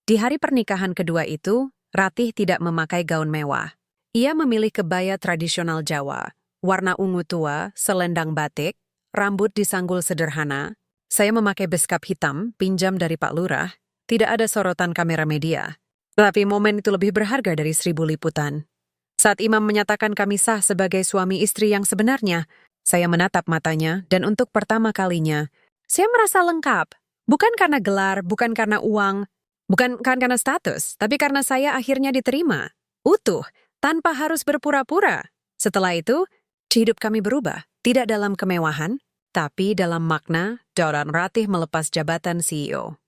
Speaker 1: Di hari pernikahan kedua itu, Ratih tidak memakai gaun mewah. Ia memilih kebaya tradisional Jawa, warna ungu tua, selendang batik, rambut disanggul sederhana. Saya memakai beskap hitam, pinjam dari Pak Lurah. Tidak ada sorotan kamera media. Tapi momen itu lebih berharga dari 1000 liputan. Saat imam menyatakan kami sah sebagai suami istri yang sebenarnya, saya menatap matanya dan untuk pertama kalinya, saya merasa lengkap. Bukan karena gelar, bukan karena uang, bukan karena status, tapi karena saya akhirnya diterima. Utuh, tanpa harus berpura-pura. Setelah itu, hidup kami berubah. Tidak dalam kemewahan, tapi dalam makna Doron Ratih melepas jabatan CEO.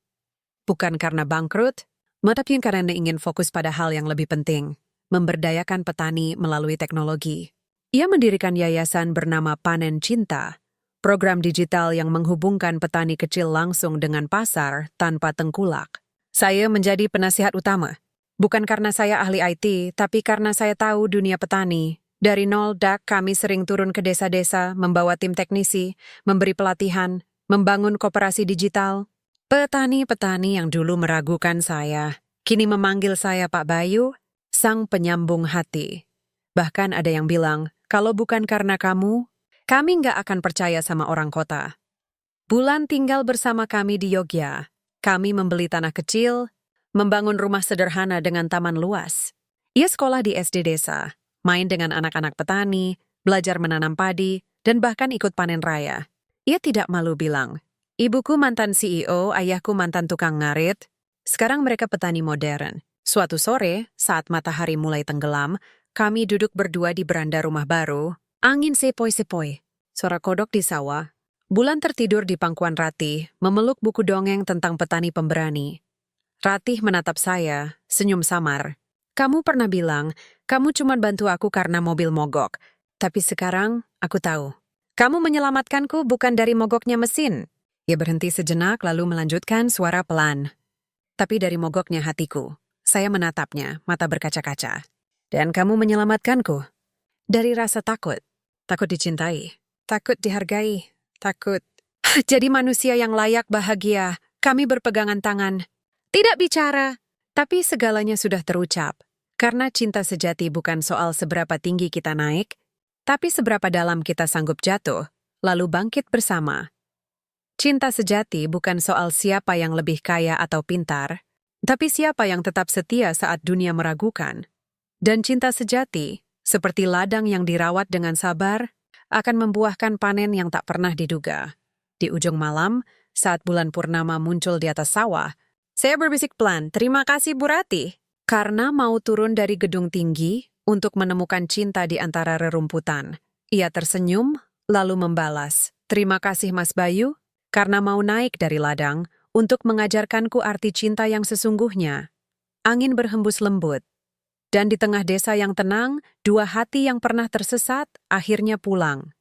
Speaker 1: Bukan karena bangkrut, tapi karena ingin fokus pada hal yang lebih penting. Memberdayakan petani melalui teknologi. Ia mendirikan yayasan bernama Panen Cinta, program digital yang menghubungkan petani kecil langsung dengan pasar tanpa tengkulak. Saya menjadi penasihat utama, bukan karena saya ahli IT, tapi karena saya tahu dunia petani. Dari nol kami sering turun ke desa-desa, membawa tim teknisi, memberi pelatihan, membangun koperasi digital. Petani-petani yang dulu meragukan saya, kini memanggil saya Pak Bayu, sang penyambung hati. Bahkan ada yang bilang, kalau bukan karena kamu, kami nggak akan percaya sama orang kota. Bulan tinggal bersama kami di Yogyakarta. Kami membeli tanah kecil, membangun rumah sederhana dengan taman luas. Ia sekolah di SD desa, main dengan anak-anak petani, belajar menanam padi, dan bahkan ikut panen raya. Ia tidak malu bilang, ibuku mantan CEO, ayahku mantan tukang ngarit. Sekarang mereka petani modern. Suatu sore, saat matahari mulai tenggelam, kami duduk berdua di beranda rumah baru. Angin sepoi-sepoi, suara kodok di sawah. Bulan tertidur di pangkuan Ratih, memeluk buku dongeng tentang petani pemberani. Ratih menatap saya, senyum samar. Kamu pernah bilang, kamu cuma bantu aku karena mobil mogok. Tapi sekarang, aku tahu. Kamu menyelamatkanku bukan dari mogoknya mesin. Ia berhenti sejenak lalu melanjutkan suara pelan. Tapi dari mogoknya hatiku. Saya menatapnya, mata berkaca-kaca. Dan kamu menyelamatkanku. Dari rasa takut. Takut dicintai. Takut dihargai. Takut. Jadi manusia yang layak bahagia. Kami berpegangan tangan. Tidak bicara. Tapi segalanya sudah terucap. Karena cinta sejati bukan soal seberapa tinggi kita naik, tapi seberapa dalam kita sanggup jatuh, lalu bangkit bersama. Cinta sejati bukan soal siapa yang lebih kaya atau pintar, tapi siapa yang tetap setia saat dunia meragukan. Dan cinta sejati, seperti ladang yang dirawat dengan sabar, akan membuahkan panen yang tak pernah diduga. Di ujung malam, saat bulan purnama muncul di atas sawah, saya berbisik pelan, terima kasih Bu Ratih, karena mau turun dari gedung tinggi untuk menemukan cinta di antara rerumputan. Ia tersenyum, lalu membalas, terima kasih Mas Bayu, karena mau naik dari ladang untuk mengajarkanku arti cinta yang sesungguhnya. Angin berhembus lembut. Dan di tengah desa yang tenang, dua hati yang pernah tersesat akhirnya pulang.